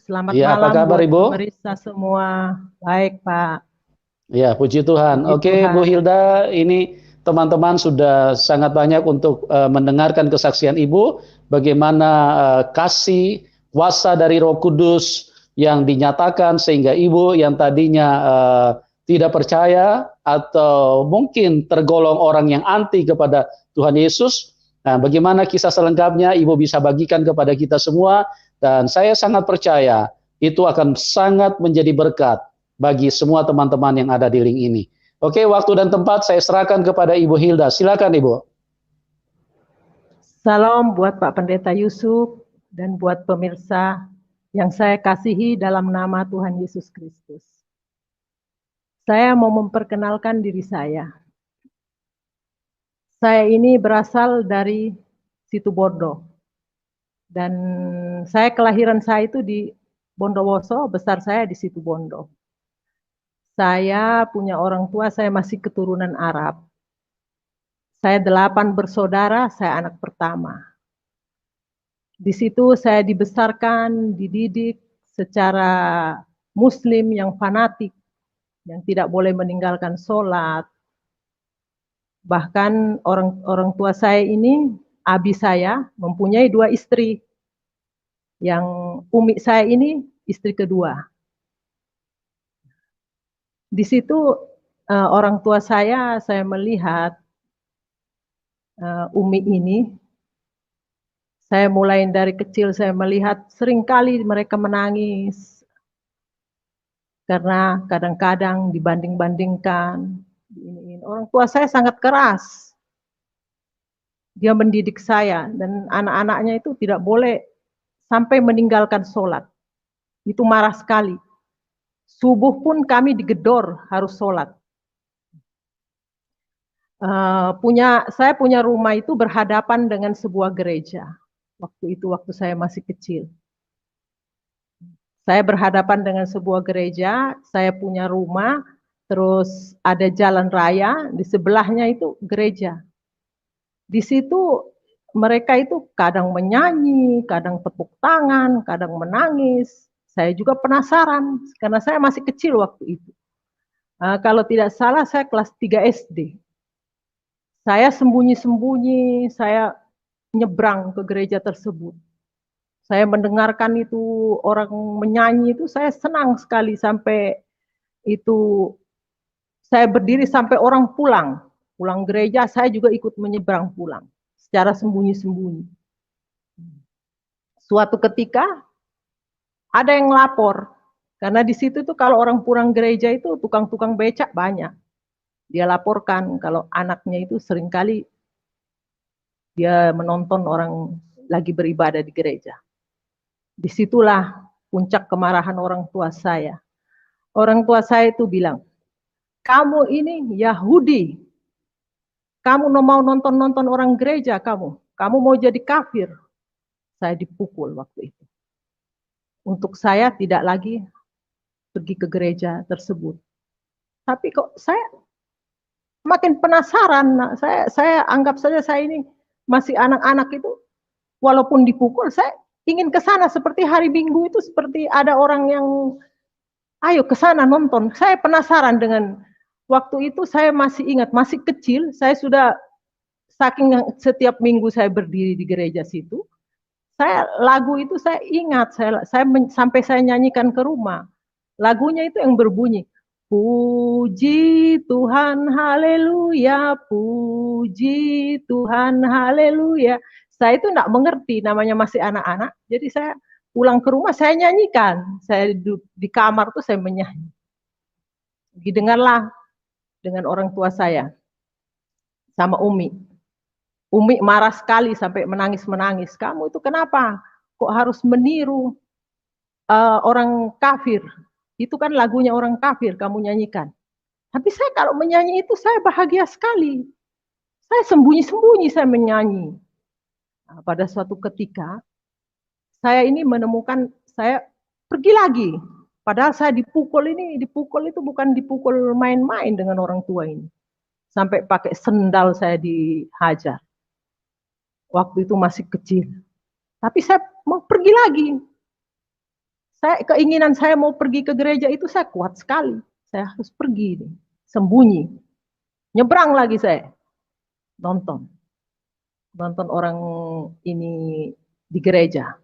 Selamat Ya, apa malam kabar buat Ibu? pemirsa semua. Baik, Pak. Ya, puji Tuhan. Puji Oke, Bu Tuhan. Hilda, ini teman-teman sudah sangat banyak untuk mendengarkan kesaksian Ibu, bagaimana kasih kuasa dari Roh Kudus yang dinyatakan sehingga Ibu yang tadinya tidak percaya atau mungkin tergolong orang yang anti kepada Tuhan Yesus. Nah, bagaimana kisah selengkapnya Ibu bisa bagikan kepada kita semua, dan saya sangat percaya itu akan sangat menjadi berkat bagi semua teman-teman yang ada di link ini. Oke, waktu dan tempat saya serahkan kepada Ibu Hilda. Silakan Ibu. Salam buat Pak Pendeta Yusuf dan buat pemirsa yang saya kasihi dalam nama Tuhan Yesus Kristus. Saya mau memperkenalkan diri saya. Saya ini berasal dari Situbondo. Dan kelahiran saya itu di Bondowoso, besar saya di Situbondo. Saya punya orang tua, saya masih keturunan Arab. Saya 8 bersaudara, saya anak pertama. Di situ saya dibesarkan, dididik secara Muslim yang fanatik, yang tidak boleh meninggalkan sholat. Bahkan orang tua saya ini, abi saya mempunyai 2 istri. Yang umi saya ini istri kedua. Di situ orang tua saya melihat umi ini. Saya mulai dari kecil saya melihat seringkali mereka menangis karena kadang-kadang dibanding-bandingkan. Orang tua saya sangat keras. Dia mendidik saya dan anak-anaknya itu tidak boleh sampai meninggalkan sholat. Itu marah sekali. Subuh pun kami digedor harus sholat. Saya punya rumah itu berhadapan dengan sebuah gereja. Waktu saya masih kecil. Saya berhadapan dengan sebuah gereja, saya punya rumah, terus ada jalan raya, di sebelahnya itu gereja. Di situ mereka itu kadang menyanyi, kadang tepuk tangan, kadang menangis. Saya juga penasaran, karena saya masih kecil waktu itu. Kalau tidak salah saya kelas 3 SD. Saya sembunyi-sembunyi, saya nyebrang ke gereja tersebut. Saya mendengarkan itu orang menyanyi itu saya senang sekali sampai itu saya berdiri sampai orang pulang gereja saya juga ikut menyeberang pulang secara sembunyi-sembunyi. Suatu ketika ada yang lapor karena di situ tuh kalau orang pulang gereja itu tukang-tukang becak banyak. Dia laporkan kalau anaknya itu seringkali dia menonton orang lagi beribadah di gereja. Disitulah puncak kemarahan orang tua saya. Orang tua saya itu bilang, kamu ini Yahudi, kamu mau nonton-nonton orang gereja kamu mau jadi kafir. Saya dipukul waktu itu. Untuk saya tidak lagi pergi ke gereja tersebut. Tapi kok saya makin penasaran, saya anggap saja saya ini masih anak-anak itu, walaupun dipukul, saya ingin ke sana seperti hari Minggu itu seperti ada orang yang ayo ke sana nonton. Saya penasaran dengan waktu itu saya masih ingat, masih kecil, saya sudah saking setiap minggu saya berdiri di gereja situ, lagu itu saya ingat, sampai saya nyanyikan ke rumah. Lagunya itu yang berbunyi, puji Tuhan, haleluya, puji Tuhan, haleluya. Saya itu tidak mengerti, namanya masih anak-anak, jadi saya pulang ke rumah saya nyanyikan, saya di kamar tuh saya menyanyi. Didengarlah dengan orang tua saya, sama Umi. Umi marah sekali sampai menangis-menangis. Kamu itu kenapa? Kok harus meniru orang kafir? Itu kan lagunya orang kafir kamu nyanyikan. Tapi saya kalau menyanyi itu saya bahagia sekali. Saya sembunyi-sembunyi saya menyanyi. Nah, pada suatu ketika saya ini menemukan saya pergi lagi. Padahal saya dipukul itu bukan dipukul main-main dengan orang tua ini. Sampai pakai sendal saya dihajar. Waktu itu masih kecil. Tapi saya mau pergi lagi. keinginan saya mau pergi ke gereja itu saya kuat sekali. Saya harus pergi nih, sembunyi. Nyebrang lagi saya, nonton orang ini di gereja.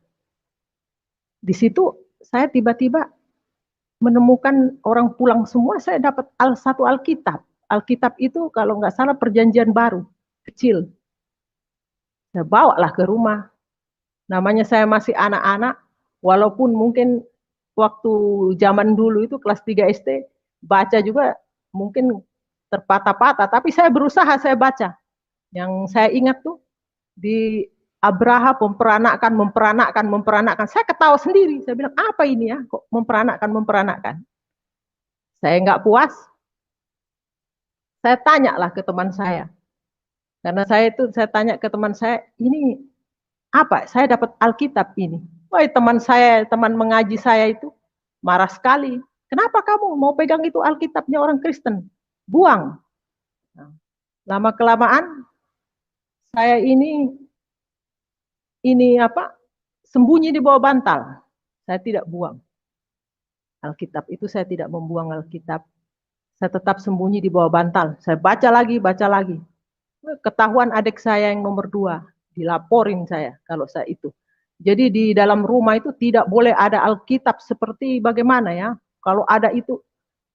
Di situ saya tiba-tiba menemukan orang pulang semua, saya dapat satu Alkitab. Alkitab itu kalau nggak salah Perjanjian Baru, kecil. Saya bawalah ke rumah. Namanya saya masih anak-anak, walaupun mungkin waktu zaman dulu itu kelas 3 SD, baca juga mungkin terpatah-patah, tapi saya berusaha saya baca. Yang saya ingat tuh, di Abraha memperanakkan. Saya ketawa sendiri, saya bilang, apa ini ya, kok memperanakkan. Saya nggak puas, saya tanyalah ke teman saya. Karena saya tanya ke teman saya, ini apa? Saya dapat Alkitab ini. Wah, teman mengaji saya itu marah sekali. Kenapa kamu mau pegang itu Alkitabnya orang Kristen? Buang. Nah, lama kelamaan saya ini sembunyi di bawah bantal. Saya tidak buang Alkitab itu, saya tidak membuang Alkitab. Saya tetap sembunyi di bawah bantal. Saya baca lagi. Ketahuan adik saya yang nomor 2, dilaporin saya kalau saya itu. Jadi di dalam rumah itu tidak boleh ada Alkitab, seperti bagaimana ya? Kalau ada itu,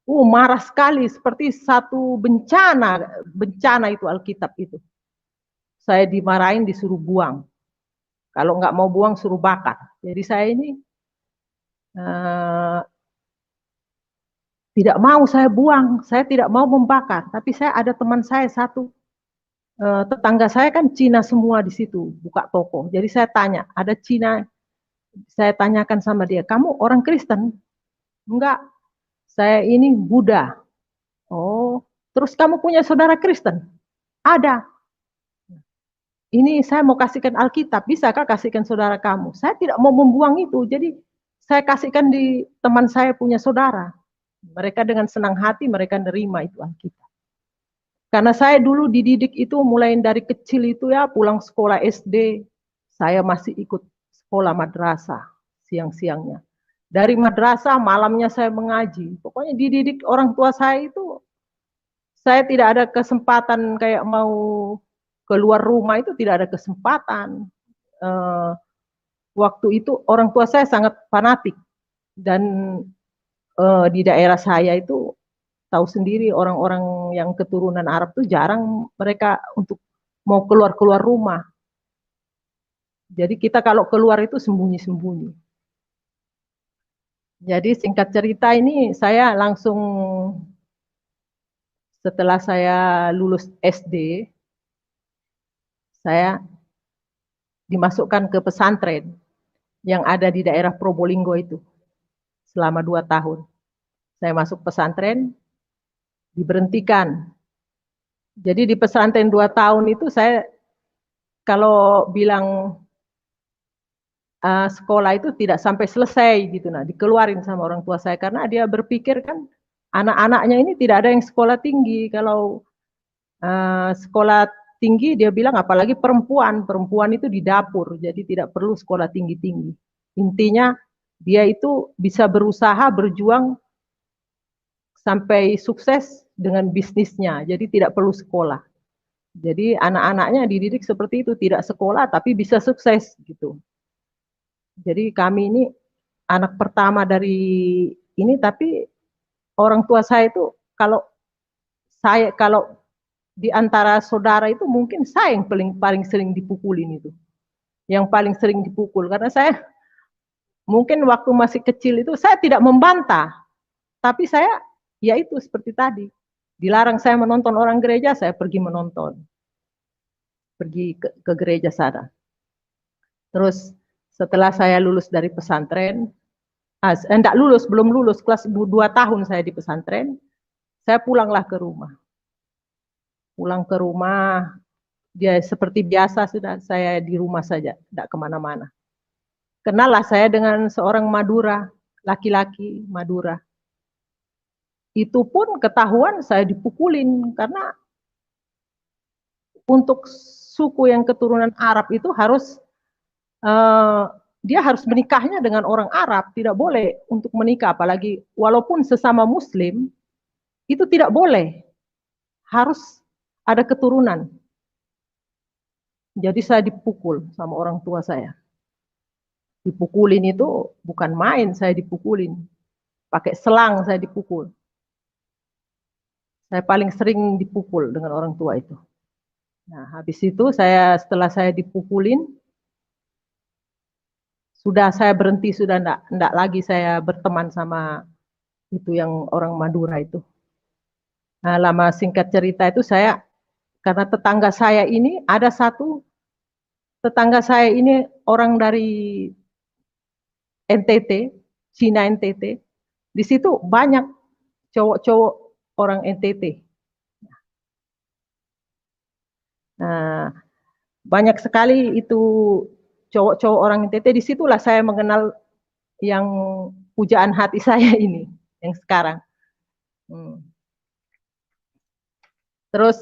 marah sekali, seperti satu bencana itu Alkitab itu. Saya dimarahin, disuruh buang. Kalau nggak mau buang, suruh bakar. Jadi saya ini tidak mau saya buang, saya tidak mau membakar. Tapi saya ada teman saya satu, tetangga saya kan Cina semua di situ, buka toko. Jadi saya tanya, ada Cina, saya tanyakan sama dia, kamu orang Kristen? Enggak, saya ini Buddha. Oh, terus kamu punya saudara Kristen? Ada. Ini saya mau kasihkan Alkitab, bisakah kasihkan saudara kamu? Saya tidak mau membuang itu, jadi saya kasihkan di teman saya punya saudara. Mereka dengan senang hati, mereka nerima itu Alkitab. Karena saya dulu dididik itu mulai dari kecil itu ya, pulang sekolah SD, saya masih ikut sekolah madrasah siang-siangnya. Dari madrasah malamnya saya mengaji. Pokoknya dididik orang tua saya itu, saya tidak ada kesempatan kayak mau keluar rumah itu, tidak ada kesempatan. Waktu itu orang tua saya sangat fanatik, dan di daerah saya itu tahu sendiri, orang-orang yang keturunan Arab tuh jarang mereka untuk mau keluar rumah. Jadi kita kalau keluar itu sembunyi-sembunyi. Jadi singkat cerita ini, saya langsung setelah saya lulus SD, saya dimasukkan ke pesantren yang ada di daerah Probolinggo itu selama 2 tahun. Saya masuk pesantren, diberhentikan. Jadi di pesantren 2 tahun itu saya, kalau bilang sekolah itu tidak sampai selesai gitu, nah dikeluarin sama orang tua saya, karena dia berpikir kan anak-anaknya ini tidak ada yang sekolah tinggi. Kalau sekolah tinggi dia bilang, apalagi perempuan itu di dapur, jadi tidak perlu sekolah tinggi-tinggi. Intinya dia itu bisa berusaha, berjuang sampai sukses dengan bisnisnya, jadi tidak perlu sekolah. Jadi anak-anaknya dididik seperti itu, tidak sekolah tapi bisa sukses gitu. Jadi kami ini anak pertama dari ini, tapi orang tua saya itu, kalau di antara saudara itu mungkin saya yang paling sering dipukulin itu. Yang paling sering dipukul, karena saya mungkin waktu masih kecil itu saya tidak membantah, tapi saya ya itu seperti tadi, dilarang saya menonton orang gereja, saya pergi menonton. Pergi ke gereja sana. Terus setelah saya lulus dari pesantren, belum lulus, kelas 2 tahun saya di pesantren, saya pulanglah ke rumah. Pulang ke rumah, dia seperti biasa sudah, saya di rumah saja, tidak kemana-mana. Kenallah saya dengan seorang Madura, laki-laki Madura. Itu pun ketahuan saya dipukulin, karena untuk suku yang keturunan Arab itu harus dia harus menikahnya dengan orang Arab, tidak boleh untuk menikah, apalagi walaupun sesama Muslim, itu tidak boleh, harus ada keturunan. Jadi saya dipukul sama orang tua saya. Dipukulin itu bukan main, saya dipukulin. Pakai selang saya dipukul. Saya paling sering dipukul dengan orang tua itu. Nah, habis itu setelah saya dipukulin, sudah saya berhenti, sudah enggak lagi saya berteman sama itu yang orang Madura itu. Nah, lama singkat cerita itu karena tetangga saya ini, ada satu tetangga saya ini orang dari NTT, Cina NTT. Di situ banyak cowok-cowok orang NTT. Nah, banyak sekali itu cowok-cowok orang NTT. Disitulah saya mengenal yang pujaan hati saya ini, yang sekarang. Terus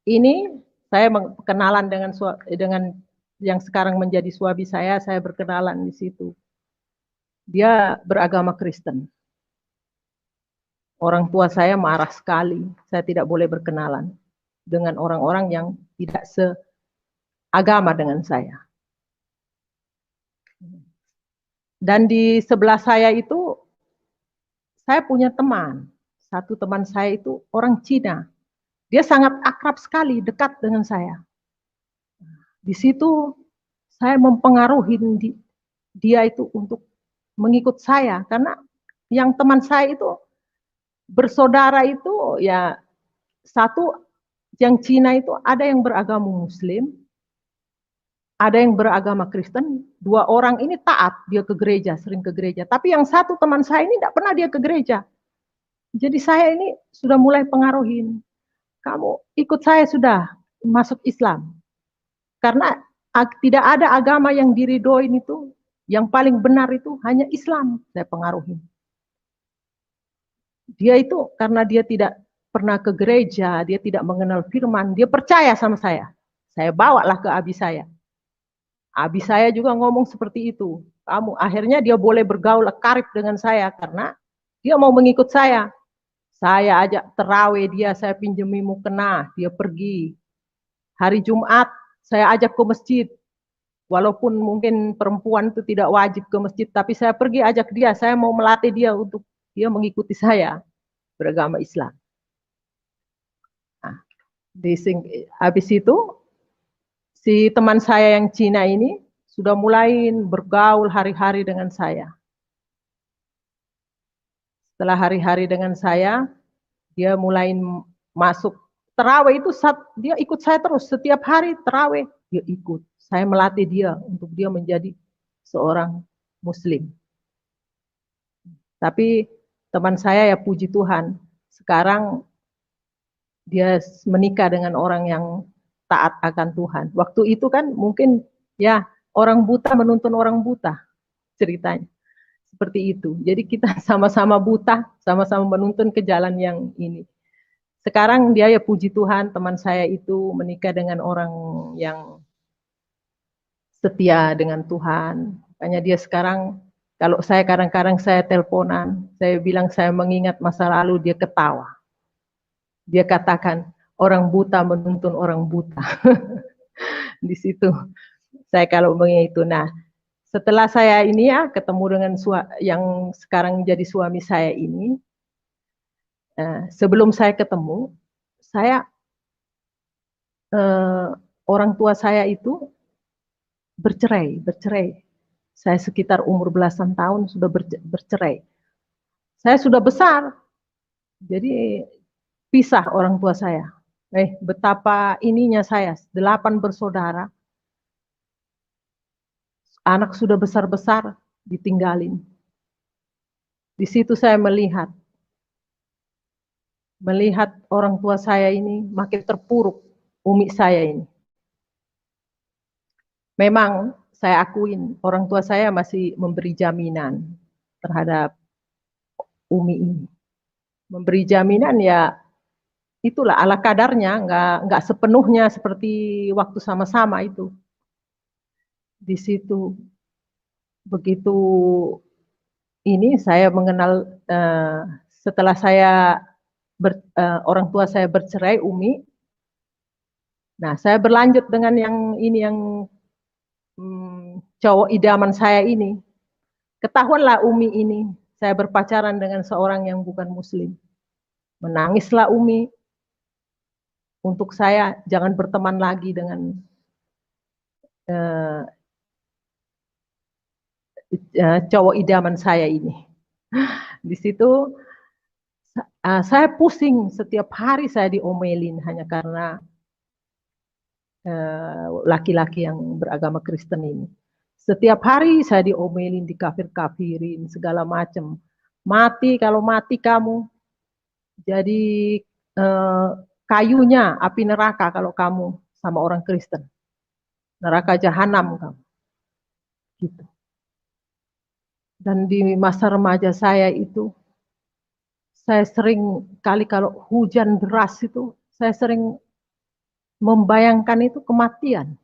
ini saya kenalan dengan yang sekarang menjadi suami saya berkenalan di situ. Dia beragama Kristen. Orang tua saya marah sekali, saya tidak boleh berkenalan dengan orang-orang yang tidak seagama dengan saya. Dan di sebelah saya itu, saya punya teman. Satu teman saya itu orang Cina. Dia sangat akrab sekali, dekat dengan saya. Di situ saya mempengaruhi dia itu untuk mengikut saya. Karena yang teman saya itu bersaudara itu ya, satu yang Cina itu ada yang beragama Muslim, ada yang beragama Kristen. Dua orang ini taat, dia ke gereja, sering ke gereja. Tapi yang satu teman saya ini tidak pernah dia ke gereja. Jadi saya ini sudah mulai pengaruhin. Kamu ikut saya sudah masuk Islam. Karena tidak ada agama yang diridoin itu, yang paling benar itu hanya Islam, saya pengaruhi. Dia itu karena dia tidak pernah ke gereja, dia tidak mengenal firman, dia percaya sama saya. Saya bawalah ke abi saya. Abi saya juga ngomong seperti itu. Akhirnya dia boleh bergaul karib dengan saya karena dia mau mengikut saya. Saya ajak terawih dia, saya pinjemi mukena, dia pergi. Hari Jumat saya ajak ke masjid. Walaupun mungkin perempuan itu tidak wajib ke masjid, tapi saya pergi ajak dia, saya mau melatih dia untuk dia mengikuti saya beragama Islam. Nah, habis itu si teman saya yang Cina ini sudah mulai bergaul hari-hari dengan saya. Setelah hari-hari dengan saya, dia mulai masuk terawih itu, dia ikut saya terus setiap hari terawih dia ikut. Saya melatih dia untuk dia menjadi seorang Muslim. Tapi teman saya ya puji Tuhan, sekarang dia menikah dengan orang yang taat akan Tuhan. Waktu itu kan mungkin ya orang buta menuntun orang buta ceritanya. Seperti itu. Jadi kita sama-sama buta, sama-sama menuntun ke jalan yang ini. Sekarang dia ya puji Tuhan, teman saya itu menikah dengan orang yang setia dengan Tuhan. Makanya dia sekarang, kalau saya kadang-kadang saya teleponan, saya bilang saya mengingat masa lalu, dia ketawa. Dia katakan, orang buta menuntun orang buta. Di situ saya kalau mengingat itu. Nah, setelah saya ini ya ketemu dengan yang sekarang jadi suami saya ini, sebelum saya ketemu, orang tua saya itu bercerai. Saya sekitar umur belasan tahun sudah bercerai. Saya sudah besar, jadi pisah orang tua saya. Betapa ininya saya, 8 bersaudara, anak sudah besar-besar ditinggalin. Di situ saya melihat orang tua saya ini makin terpuruk, umi saya ini. Memang saya akuin orang tua saya masih memberi jaminan terhadap umi ini. Memberi jaminan ya itulah ala kadarnya, nggak sepenuhnya seperti waktu sama-sama itu. Di situ begitu ini saya mengenal setelah saya orang tua saya bercerai, Umi. Nah, saya berlanjut dengan yang ini yang cowok idaman saya ini. Ketahuanlah Umi ini, saya berpacaran dengan seorang yang bukan Muslim. Menangislah Umi. Untuk saya jangan berteman lagi dengan cowok idaman saya ini. Di situ saya pusing, setiap hari saya diomelin hanya karena laki-laki yang beragama Kristen ini. Setiap hari saya diomelin, dikafir-kafirin, segala macam. Mati, kalau mati kamu jadi kayunya api neraka kalau kamu sama orang Kristen. Neraka jahanam kamu. Gitu. Dan di masa remaja saya itu, saya sering kali kalau hujan deras itu, saya sering membayangkan itu kematian.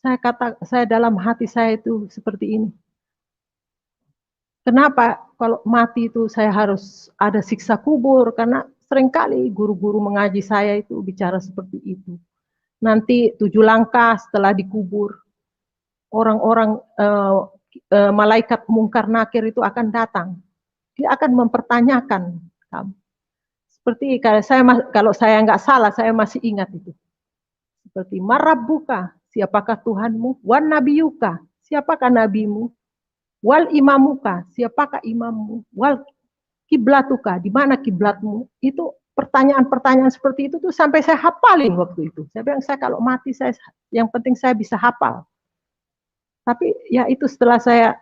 Saya dalam hati saya itu seperti ini. Kenapa kalau mati itu saya harus ada siksa kubur? Karena seringkali guru-guru mengaji saya itu bicara seperti itu. Nanti 7 langkah setelah dikubur, orang-orang malaikat mungkar nakir itu akan datang. Dia akan mempertanyakan kamu. Seperti kalau saya nggak salah, saya masih ingat itu. Seperti marabbuka, siapakah Tuhanmu? Wan nabiyuka, siapakah nabimu? Wal imamuka, siapakah imammu? Wal kiblatuka, di mana kiblatmu? Itu pertanyaan-pertanyaan seperti itu tuh sampai saya hafalin waktu itu. Saya bilang, saya kalau mati, yang penting saya bisa hafal. Tapi ya itu setelah saya,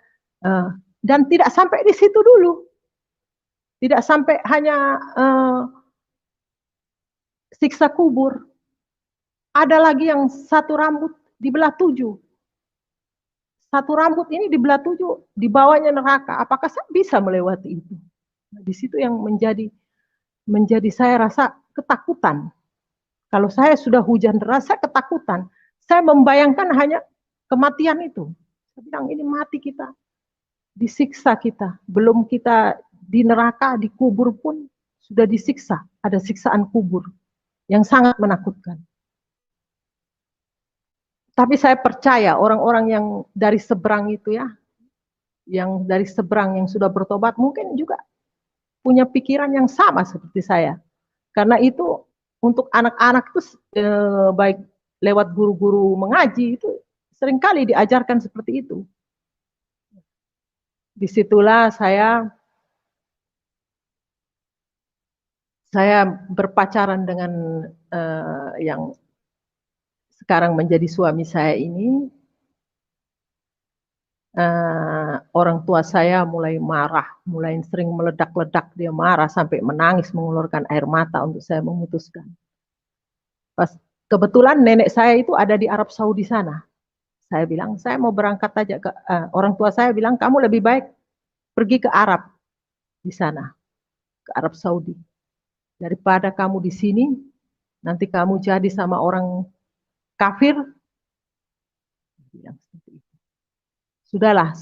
dan tidak sampai di situ dulu. Tidak sampai hanya siksa kubur. Ada lagi yang satu rambut dibelah 7. Satu rambut ini dibelah 7, dibawanya neraka. Apakah saya bisa melewati itu? Nah, di situ yang menjadi saya rasa ketakutan. Kalau saya sudah hujan deras, saya ketakutan. Saya membayangkan hanya kematian itu. Saya bilang ini mati kita, disiksa kita. Belum kita di neraka, dikubur pun sudah disiksa. Ada siksaan kubur yang sangat menakutkan. Tapi saya percaya orang-orang yang dari seberang itu ya, yang dari seberang yang sudah bertobat mungkin juga punya pikiran yang sama seperti saya. Karena itu untuk anak-anak itu baik lewat guru-guru mengaji itu seringkali diajarkan seperti itu. Disitulah saya berpacaran dengan yang sekarang menjadi suami saya ini. Orang tua saya mulai marah, mulai sering meledak-ledak, dia marah sampai menangis, mengeluarkan air mata untuk saya memutuskan. Pas kebetulan nenek saya itu ada di Arab Saudi sana. Saya bilang, saya mau berangkat aja ke orang tua saya bilang, kamu lebih baik pergi ke Arab di sana, ke Arab Saudi. Daripada kamu di sini, nanti kamu jadi sama orang kafir. Bilang seperti itu. Sudahlah,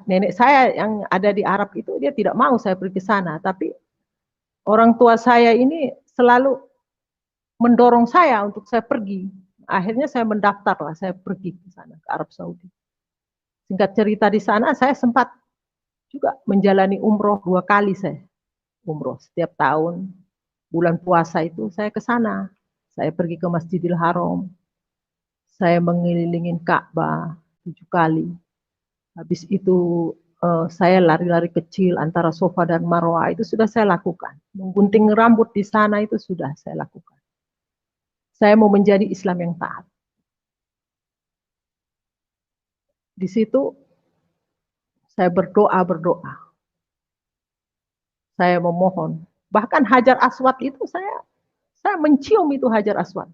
nenek saya yang ada di Arab itu dia tidak mau saya pergi ke sana, tapi orang tua saya ini selalu mendorong saya untuk saya pergi. Akhirnya saya mendaftarlah, saya pergi ke sana, ke Arab Saudi. Singkat cerita di sana saya sempat juga menjalani umroh 2 kali saya. Umroh setiap tahun, bulan puasa itu saya ke sana. Saya pergi ke Masjidil Haram. Saya mengelilingi Ka'bah 7 kali. Habis itu saya lari-lari kecil antara Safa dan Marwah itu sudah saya lakukan. Menggunting rambut di sana itu sudah saya lakukan. Saya mau menjadi Islam yang taat. Di situ saya berdoa. Saya memohon. Bahkan Hajar Aswad itu saya mencium itu Hajar Aswad.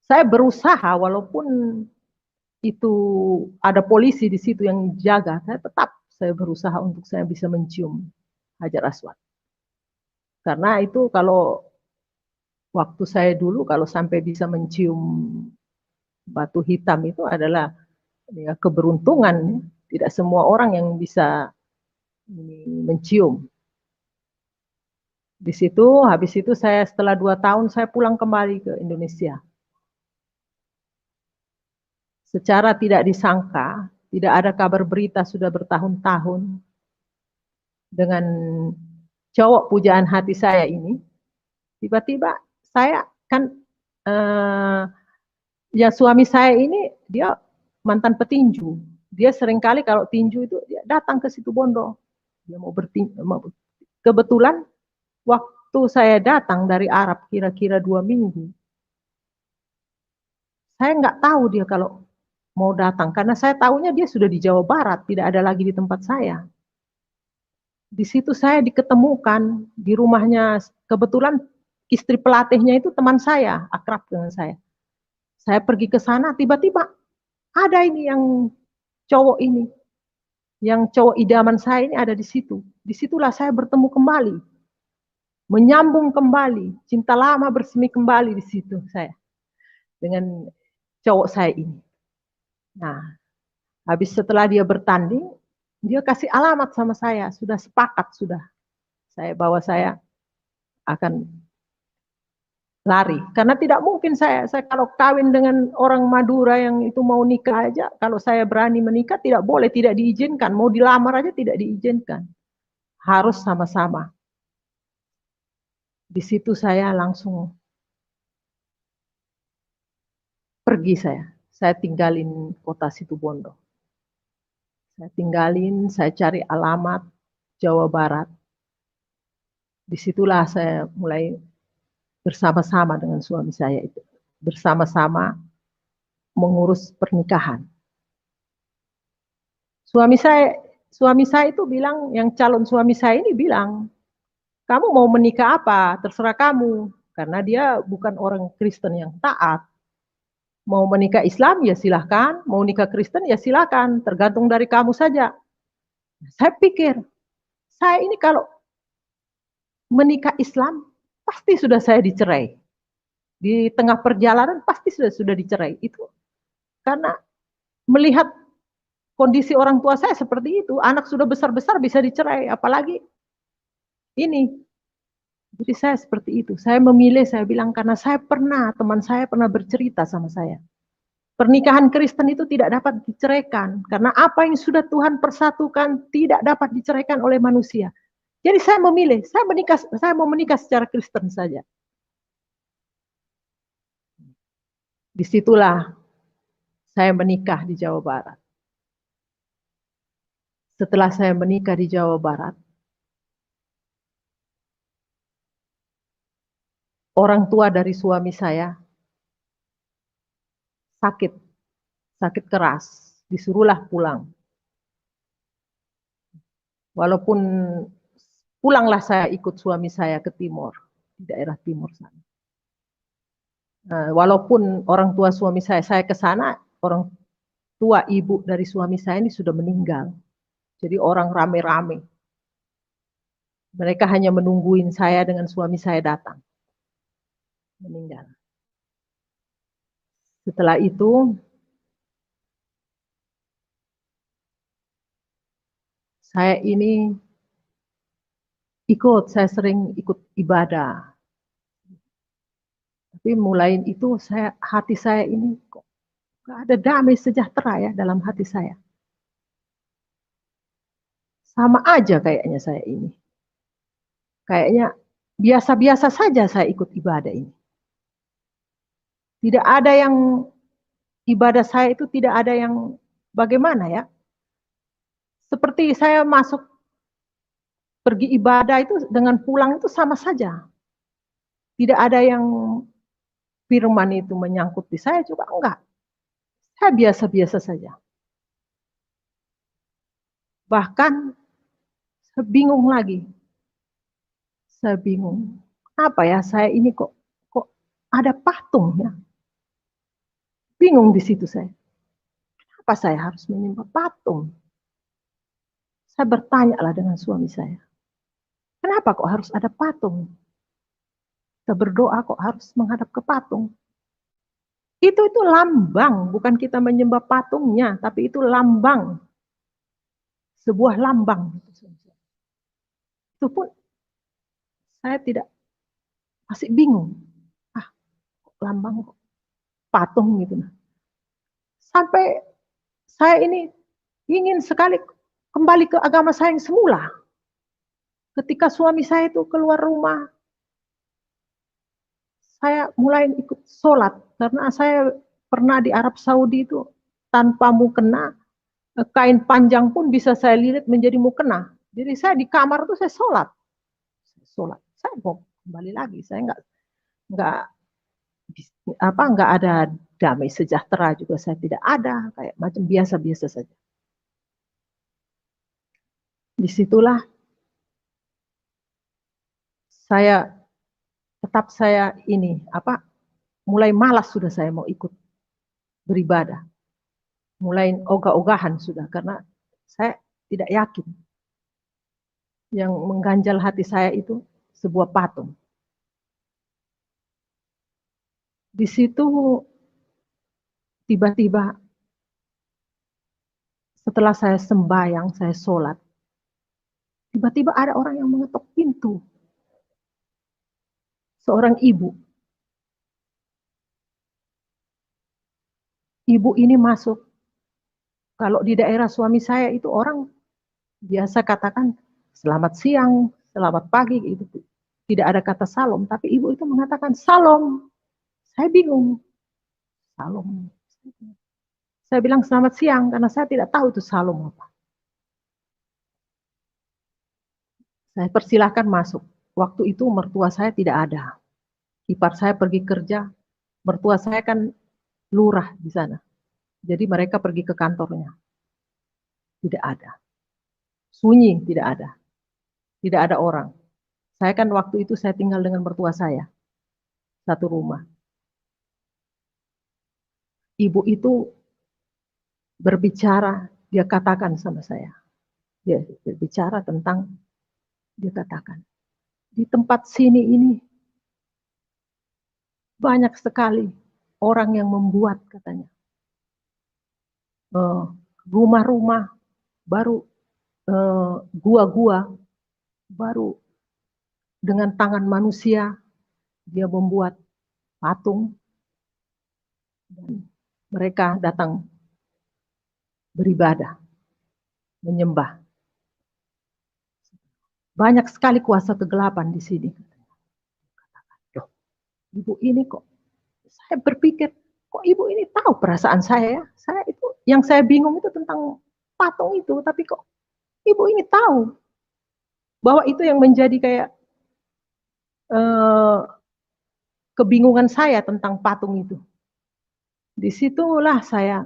Saya berusaha walaupun itu ada polisi di situ yang jaga, saya berusaha untuk saya bisa mencium Hajar Aswad. Karena itu kalau waktu saya dulu kalau sampai bisa mencium batu hitam itu adalah ya, keberuntungan. Tidak semua orang yang bisa mencium. Di situ, habis itu saya setelah 2 tahun saya pulang kembali ke Indonesia. Secara tidak disangka, tidak ada kabar berita sudah bertahun-tahun dengan cowok pujaan hati saya ini. Tiba-tiba saya kan ya suami saya ini dia mantan petinju. Dia seringkali kalau tinju itu dia datang ke situ Bondo. Dia mau bertinju. Kebetulan waktu saya datang dari Arab kira-kira 2 minggu, saya nggak tahu dia kalau mau datang karena saya tahunya dia sudah di Jawa Barat, tidak ada lagi di tempat saya. Di situ saya diketemukan di rumahnya, kebetulan istri pelatihnya itu teman saya, akrab dengan saya. Saya pergi ke sana, tiba-tiba ada ini yang cowok ini, yang cowok idaman saya ini ada di situ. Disitulah saya bertemu kembali, menyambung kembali, cinta lama bersemi kembali di situ saya dengan cowok saya ini. Nah, habis setelah dia bertanding, dia kasih alamat sama saya, sudah sepakat sudah. Saya akan lari. Karena tidak mungkin saya kalau kawin dengan orang Madura yang itu mau nikah aja, kalau saya berani menikah tidak boleh, tidak diizinkan. Mau dilamar aja tidak diizinkan. Harus sama-sama. Di situ saya langsung pergi saya. Saya tinggalin kota Situbondo. Saya tinggalin, saya cari alamat Jawa Barat. Disitulah saya mulai bersama-sama dengan suami saya itu. Bersama-sama mengurus pernikahan. Suami saya itu bilang, yang calon suami saya ini bilang, kamu mau menikah apa? Terserah kamu. Karena dia bukan orang Kristen yang taat. Mau menikah Islam ya silahkan, mau nikah Kristen ya silahkan, tergantung dari kamu saja. Saya pikir, saya ini kalau menikah Islam, pasti sudah saya dicerai. Di tengah perjalanan pasti sudah dicerai. Itu karena melihat kondisi orang tua saya seperti itu, anak sudah besar-besar bisa dicerai, apalagi ini. Jadi saya seperti itu. Saya memilih, saya bilang karena teman saya pernah bercerita sama saya. Pernikahan Kristen itu tidak dapat diceraikan karena apa yang sudah Tuhan persatukan tidak dapat diceraikan oleh manusia. Jadi saya memilih, saya mau menikah secara Kristen saja. Disitulah saya menikah di Jawa Barat. Setelah saya menikah di Jawa Barat, orang tua dari suami saya sakit keras, disuruhlah pulang. Walaupun pulanglah saya ikut suami saya ke timur, di daerah timur sana. Walaupun orang tua suami saya ke sana, orang tua ibu dari suami saya ini sudah meninggal. Jadi orang rame-rame. Mereka hanya menungguin saya dengan suami saya datang. Meninggal. Setelah itu, saya ini saya sering ikut ibadah. Tapi mulai itu hati saya ini kok gak ada damai sejahtera ya dalam hati saya. Sama aja kayaknya saya ini. Kayaknya biasa-biasa saja saya ikut ibadah ini. Tidak ada yang ibadah saya itu tidak ada yang bagaimana ya. Seperti saya pergi ibadah itu dengan pulang itu sama saja. Tidak ada yang firman itu menyangkut di saya juga enggak. Saya biasa-biasa saja. Bahkan saya bingung lagi. Saya bingung. Apa ya saya ini kok ada patung ya. Bingung di situ saya. Kenapa saya harus menyembah patung? Saya bertanya lah dengan suami saya. Kenapa kok harus ada patung? Kita berdoa kok harus menghadap ke patung. Itu lambang, bukan kita menyembah patungnya, tapi itu lambang sebuah lambang. Itu pun saya tidak, masih bingung. Ah, lambang kok patung gitu. Sampai saya ini ingin sekali kembali ke agama saya yang semula. Ketika suami saya itu keluar rumah, saya mulai ikut sholat. Karena saya pernah di Arab Saudi itu tanpa mukena, kain panjang pun bisa saya lilit menjadi mukena. Jadi saya di kamar itu saya sholat. Saya mau kembali lagi. Saya nggak ada damai sejahtera juga, saya tidak ada, kayak macam biasa-biasa saja. Disitulah saya mulai malas sudah saya mau ikut beribadah, mulai ogah-ogahan sudah, karena saya tidak yakin yang mengganjal hati saya itu sebuah patung. Di situ tiba-tiba setelah saya sembahyang, saya sholat, tiba-tiba ada orang yang mengetuk pintu. Seorang ibu. Ibu ini masuk. Kalau di daerah suami saya itu orang biasa katakan selamat siang, selamat pagi, itu tidak ada kata salam, tapi ibu itu mengatakan salam. Saya bingung. Salam. Saya bilang selamat siang karena saya tidak tahu itu salam apa. Saya persilahkan masuk. Waktu itu mertua saya tidak ada. Ipar saya pergi kerja, mertua saya kan lurah di sana. Jadi mereka pergi ke kantornya. Tidak ada. Sunyi, tidak ada. Tidak ada orang. Saya kan waktu itu saya tinggal dengan mertua saya. Satu rumah. Ibu itu berbicara, dia katakan sama saya. Dia berbicara tentang, dia katakan, di tempat sini ini banyak sekali orang yang membuat, katanya, rumah-rumah baru, gua-gua baru dengan tangan manusia, dia membuat patung, dan mereka datang beribadah, menyembah. Banyak sekali kuasa kegelapan di sini. Ibu ini kok, saya berpikir, kok ibu ini tahu perasaan saya ya? Saya itu, yang saya bingung itu tentang patung itu, tapi kok ibu ini tahu bahwa itu yang menjadi kayak kebingungan saya tentang patung itu. Disitulah saya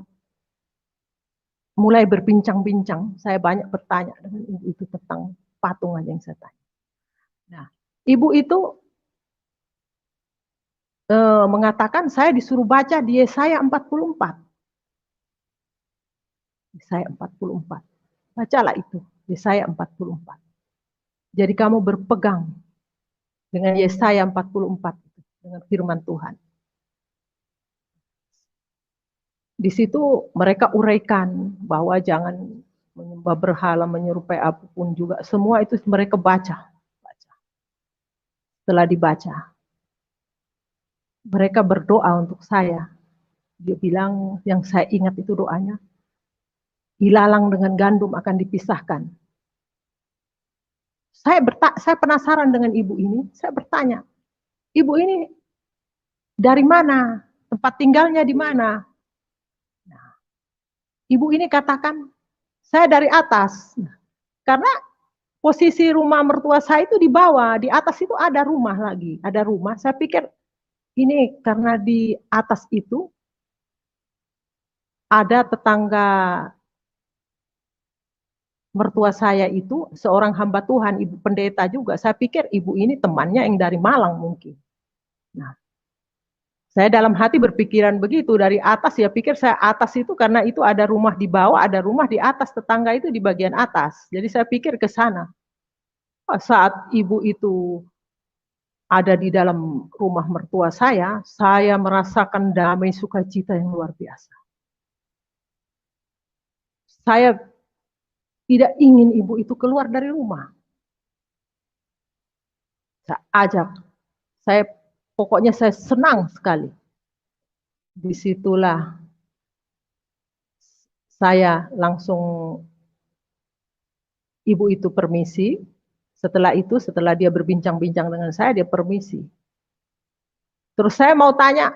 mulai berbincang-bincang. Saya banyak bertanya dengan ibu itu tentang patungan yang saya tanya. Nah, ibu itu mengatakan saya disuruh baca di Yesaya 44. Yesaya 44. Bacalah itu, Yesaya 44. Jadi kamu berpegang dengan Yesaya 44, dengan firman Tuhan. Di situ mereka uraikan bahwa jangan menyembah berhala, menyerupai apapun juga. Semua itu mereka baca. Setelah dibaca, mereka berdoa untuk saya. Dia bilang, yang saya ingat itu doanya, ilalang dengan gandum akan dipisahkan. Saya penasaran dengan ibu ini. Saya bertanya, ibu ini dari mana? Tempat tinggalnya di mana? Nah, ibu ini katakan, saya dari atas. Karena posisi rumah mertua saya itu di bawah, di atas itu ada rumah lagi, ada rumah. Saya pikir ini karena di atas itu ada tetangga mertua saya itu seorang hamba Tuhan, ibu pendeta juga. Saya pikir ibu ini temannya yang dari Malang mungkin. Nah, saya dalam hati berpikiran begitu, dari atas ya pikir saya atas itu karena itu ada rumah di bawah, ada rumah di atas, tetangga itu di bagian atas. Jadi saya pikir ke sana. Saat ibu itu ada di dalam rumah mertua saya merasakan damai sukacita yang luar biasa. Saya tidak ingin ibu itu keluar dari rumah. Saya ajak, pokoknya saya senang sekali. Disitulah saya langsung, ibu itu permisi. Setelah itu, setelah dia berbincang-bincang dengan saya, dia permisi. Terus saya mau tanya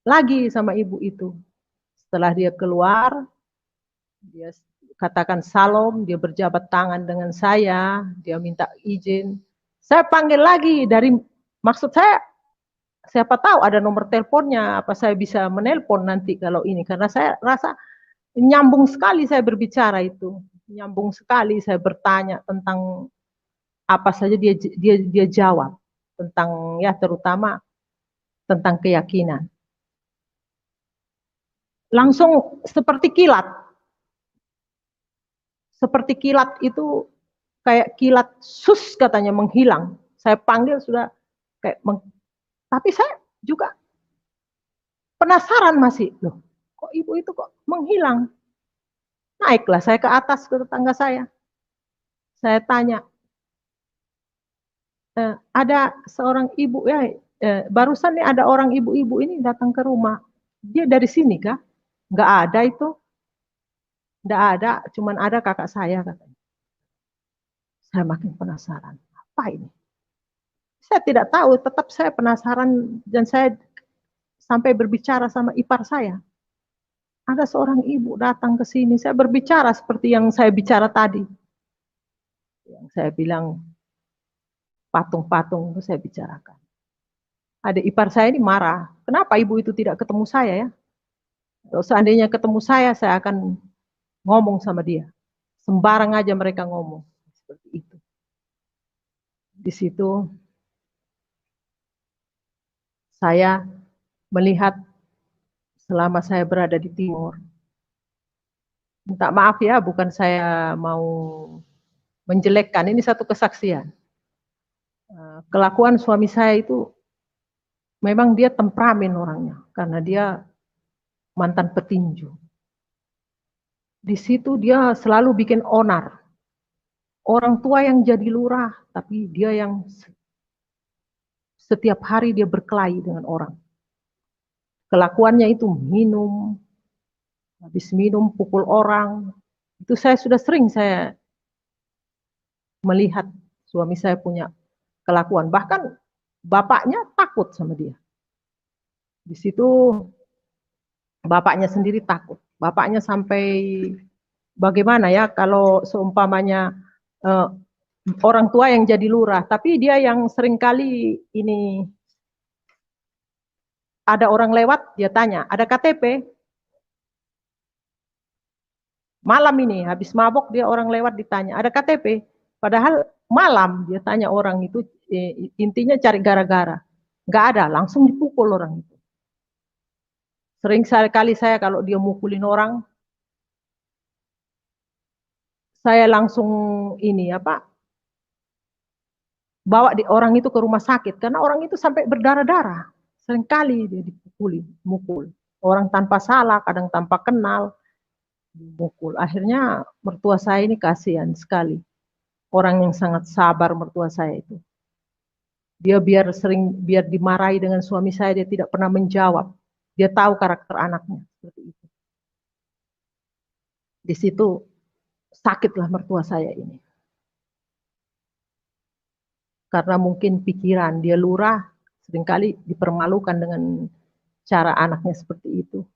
lagi sama ibu itu. Setelah dia keluar, dia katakan salam, dia berjabat tangan dengan saya, dia minta izin. Saya panggil lagi maksud saya, siapa tahu ada nomor teleponnya, apa saya bisa menelpon nanti kalau ini, karena saya rasa nyambung sekali saya berbicara itu, nyambung sekali saya bertanya tentang apa saja dia jawab tentang, ya terutama tentang keyakinan. Langsung seperti kilat. Seperti kilat itu, kayak kilat sus katanya menghilang. Saya panggil sudah kayak tapi saya juga penasaran masih, loh kok ibu itu kok menghilang. Naiklah saya ke atas ke tetangga saya. Saya tanya, ada seorang ibu ya, barusan nih ada orang ibu-ibu ini datang ke rumah. Dia dari sini kah? Nggak ada itu. Nggak ada, cuman ada kakak saya katanya. Saya makin penasaran, apa ini? Saya tidak tahu, tetap saya penasaran dan saya sampai berbicara sama ipar saya. Ada seorang ibu datang ke sini, saya berbicara seperti yang saya bicara tadi. Yang saya bilang patung-patung itu saya bicarakan. Ada ipar saya ini marah, kenapa ibu itu tidak ketemu saya ya? Kalau seandainya ketemu saya akan ngomong sama dia. Sembarang aja mereka ngomong. Seperti itu. Di situ saya melihat selama saya berada di Timur. Minta maaf ya, bukan saya mau menjelekkan, ini satu kesaksian. Kelakuan suami saya itu memang dia temperamen orangnya, karena dia mantan petinju. Di situ dia selalu bikin onar. Orang tua yang jadi lurah, tapi dia yang setiap hari dia berkelahi dengan orang. Kelakuannya itu minum, habis minum pukul orang. Itu saya sudah sering saya melihat suami saya punya kelakuan. Bahkan bapaknya takut sama dia. Di situ bapaknya sendiri takut. Bapaknya sampai bagaimana ya kalau seumpamanya orang tua yang jadi lurah, tapi dia yang seringkali ini ada orang lewat, dia tanya, ada KTP? Malam ini, habis mabok dia orang lewat ditanya, ada KTP? Padahal malam dia tanya orang itu, intinya cari gara-gara. Nggak ada, langsung dipukul orang itu. Sering sekali saya kalau dia mukulin orang, saya langsung ini apa, bawa orang itu ke rumah sakit, karena orang itu sampai berdarah-darah. Seringkali dia dipukuli, mukul. Orang tanpa salah, kadang tanpa kenal, dipukul. Akhirnya mertua saya ini kasihan sekali. Orang yang sangat sabar mertua saya itu. Dia biar dimarahi dengan suami saya, dia tidak pernah menjawab. Dia tahu karakter anaknya seperti itu. Di situ sakitlah mertua saya ini. Karena mungkin pikiran dia lurah, seringkali dipermalukan dengan cara anaknya seperti itu.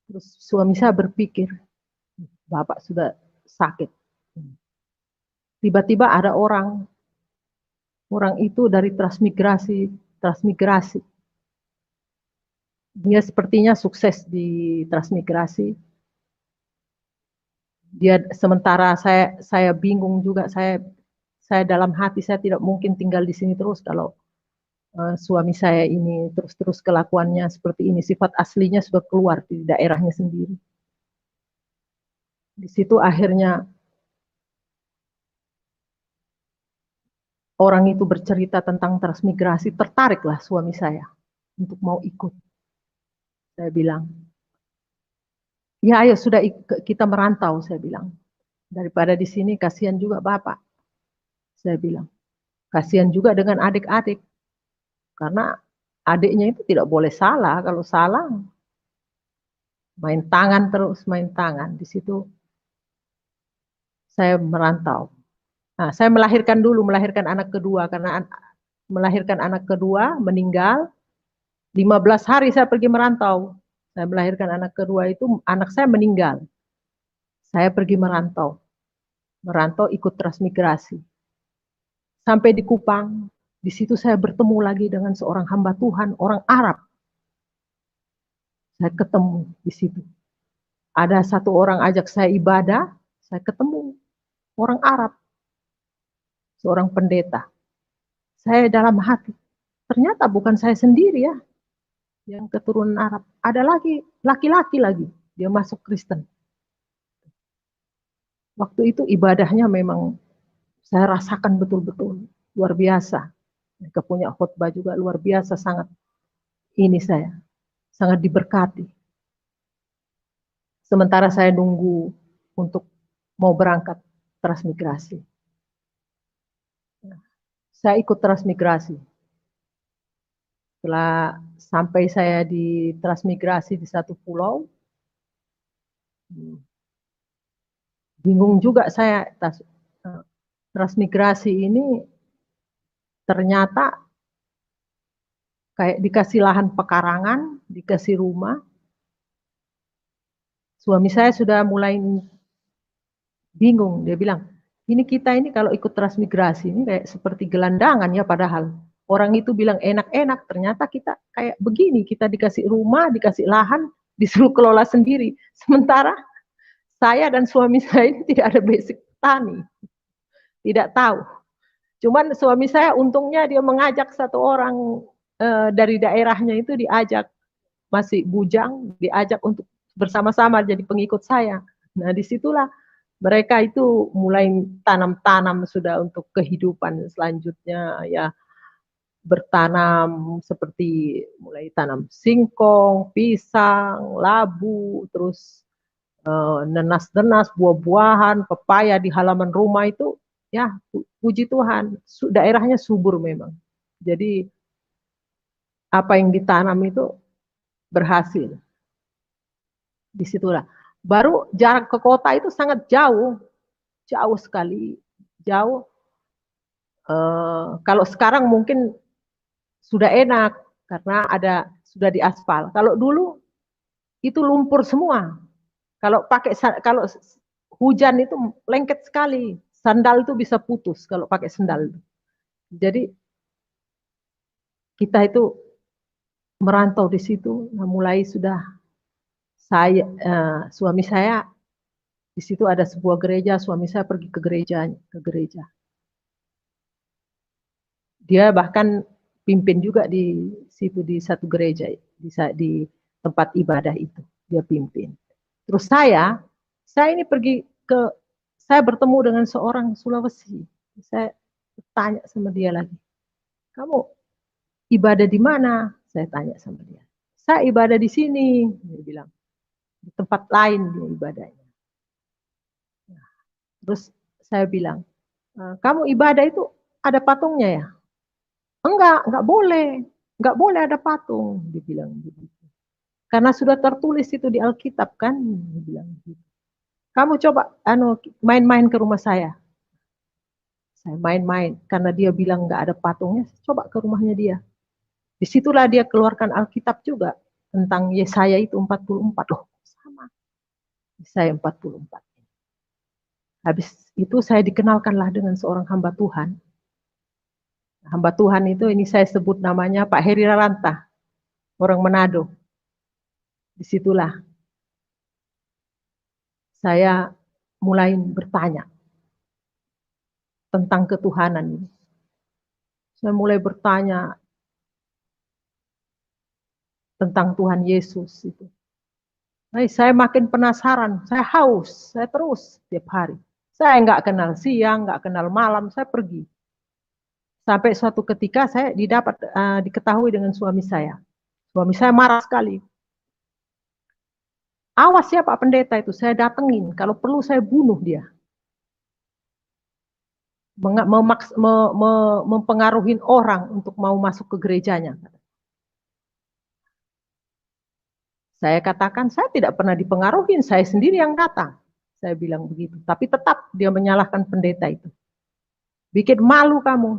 Terus suami saya berpikir, bapak sudah sakit. Tiba-tiba ada orang itu dari transmigrasi. Dia sepertinya sukses di transmigrasi. Dia sementara saya bingung juga, saya dalam hati saya tidak mungkin tinggal di sini terus kalau suami saya ini terus kelakuannya seperti ini, sifat aslinya sudah keluar di daerahnya sendiri. Di situ akhirnya orang itu bercerita tentang transmigrasi, tertariklah suami saya untuk mau ikut. Saya bilang, ya ayo sudah kita merantau, saya bilang. Daripada di sini kasihan juga Bapak, saya bilang. Kasihan juga dengan adik-adik, karena adiknya itu tidak boleh salah. Kalau salah, main tangan terus, main tangan. Di situ saya merantau. Nah, saya melahirkan anak kedua, karena melahirkan anak kedua, meninggal, 15 hari saya pergi merantau. Saya melahirkan anak kedua itu, anak saya meninggal. Saya pergi merantau ikut transmigrasi. Sampai di Kupang, di situ saya bertemu lagi dengan seorang hamba Tuhan, orang Arab. Saya ketemu di situ. Ada satu orang ajak saya ibadah, saya ketemu orang Arab, seorang pendeta. Saya dalam hati, ternyata bukan saya sendiri ya, yang keturunan Arab. Ada lagi, laki-laki lagi, dia masuk Kristen. Waktu itu ibadahnya memang saya rasakan betul-betul luar biasa. Mereka punya khotbah juga luar biasa, sangat ini saya, sangat diberkati. Sementara saya nunggu untuk mau berangkat transmigrasi. Saya ikut transmigrasi. Setelah sampai saya di transmigrasi di satu pulau, bingung juga saya. Transmigrasi ini ternyata kayak dikasih lahan pekarangan, dikasih rumah. Suami saya sudah mulai bingung, dia bilang, kita ini kalau ikut transmigrasi ini kayak seperti gelandangan ya, padahal orang itu bilang enak-enak, ternyata kita kayak begini, kita dikasih rumah, dikasih lahan, disuruh kelola sendiri. Sementara saya dan suami saya ini tidak ada basic tani, tidak tahu. Cuman suami saya untungnya dia mengajak satu orang dari daerahnya itu, diajak, masih bujang, diajak untuk bersama-sama jadi pengikut saya. Nah, disitulah mereka itu mulai tanam-tanam sudah untuk kehidupan selanjutnya ya, bertanam seperti mulai tanam singkong, pisang, labu, terus nenas-nenas, buah-buahan, pepaya di halaman rumah itu ya, puji Tuhan, daerahnya subur memang. Jadi apa yang ditanam itu berhasil. Disitulah. Baru jarak ke kota itu sangat jauh, jauh sekali, jauh. Kalau sekarang mungkin sudah enak karena sudah diaspal. Kalau dulu itu lumpur semua. Kalau hujan itu lengket sekali, sandal itu bisa putus kalau pakai sandal. Jadi kita itu merantau di situ, nah mulai sudah suami saya di situ ada sebuah gereja, suami saya pergi ke gereja. Dia bahkan pimpin juga di situ, di satu gereja, di tempat ibadah itu dia pimpin. Terus saya ini saya bertemu dengan seorang Sulawesi. Saya tanya sama dia lagi, kamu ibadah di mana? Saya tanya sama dia. Saya ibadah di sini, dia bilang. Di tempat lain dia ibadahnya. Terus saya bilang, kamu ibadah itu ada patungnya ya? Enggak boleh ada patung, dibilang begitu. Karena sudah tertulis itu di Alkitab kan, dibilang gitu. Kamu coba main-main ke rumah saya. Saya main-main, karena dia bilang enggak ada patungnya, coba ke rumahnya dia. Disitulah dia keluarkan Alkitab juga, tentang Yesaya itu 44. Loh, sama. Yesaya 44. Habis itu saya dikenalkanlah dengan seorang hamba Tuhan. Hamba Tuhan itu, ini saya sebut namanya Pak Heri Raranta, orang Manado. Disitulah saya mulai bertanya tentang ketuhanan ini. Saya mulai bertanya tentang Tuhan Yesus itu. Saya makin penasaran, saya haus, saya terus tiap hari. Saya nggak kenal siang, nggak kenal malam, saya pergi. Sampai suatu ketika saya diketahui dengan suami saya. Suami saya marah sekali. Awas ya Pak Pendeta itu, saya datengin. Kalau perlu saya bunuh dia. Mempengaruhi orang untuk mau masuk ke gerejanya. Saya katakan, saya tidak pernah dipengaruhi, saya sendiri yang datang. Saya bilang begitu. Tapi tetap dia menyalahkan pendeta itu. Bikin malu kamu.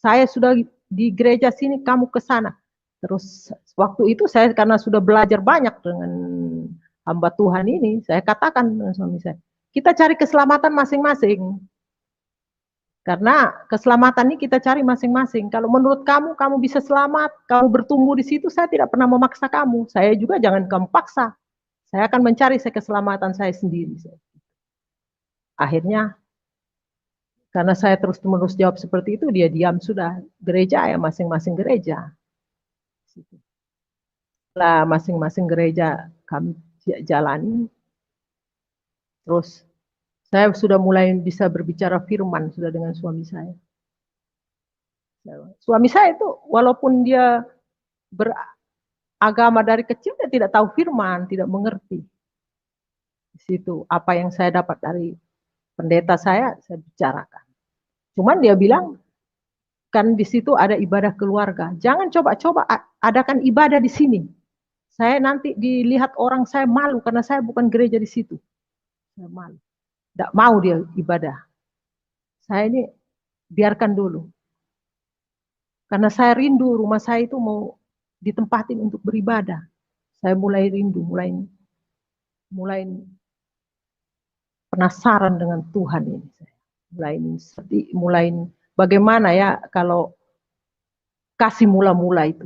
Saya sudah di gereja sini, kamu ke sana. Terus waktu itu saya karena sudah belajar banyak dengan hamba Tuhan ini, saya katakan dengan suami saya, kita cari keselamatan masing-masing. Karena keselamatan ini kita cari masing-masing. Kalau menurut kamu, kamu bisa selamat, kamu bertumbuh di situ, saya tidak pernah memaksa kamu. Saya juga jangan kamu paksa. Saya akan mencari keselamatan saya sendiri. Akhirnya, karena saya terus-menerus jawab seperti itu, dia diam sudah. Gereja ya masing-masing gereja. Lah masing-masing gereja kami jalani. Terus saya sudah mulai bisa berbicara firman sudah dengan suami saya. Suami saya itu walaupun dia beragama dari kecil, dia tidak tahu firman, tidak mengerti. Di situ apa yang saya dapat dari pendeta saya bicarakan. Cuman dia bilang, kan di situ ada ibadah keluarga. Jangan coba-coba adakan ibadah di sini. Saya nanti dilihat orang, saya malu karena saya bukan gereja di situ. Saya malu. Tidak mau dia ibadah. Saya ini biarkan dulu. Karena saya rindu rumah saya itu mau ditempatin untuk beribadah. Saya mulai rindu, mulai penasaran dengan Tuhan ini. Mulai bagaimana ya kalau kasih mula-mula itu.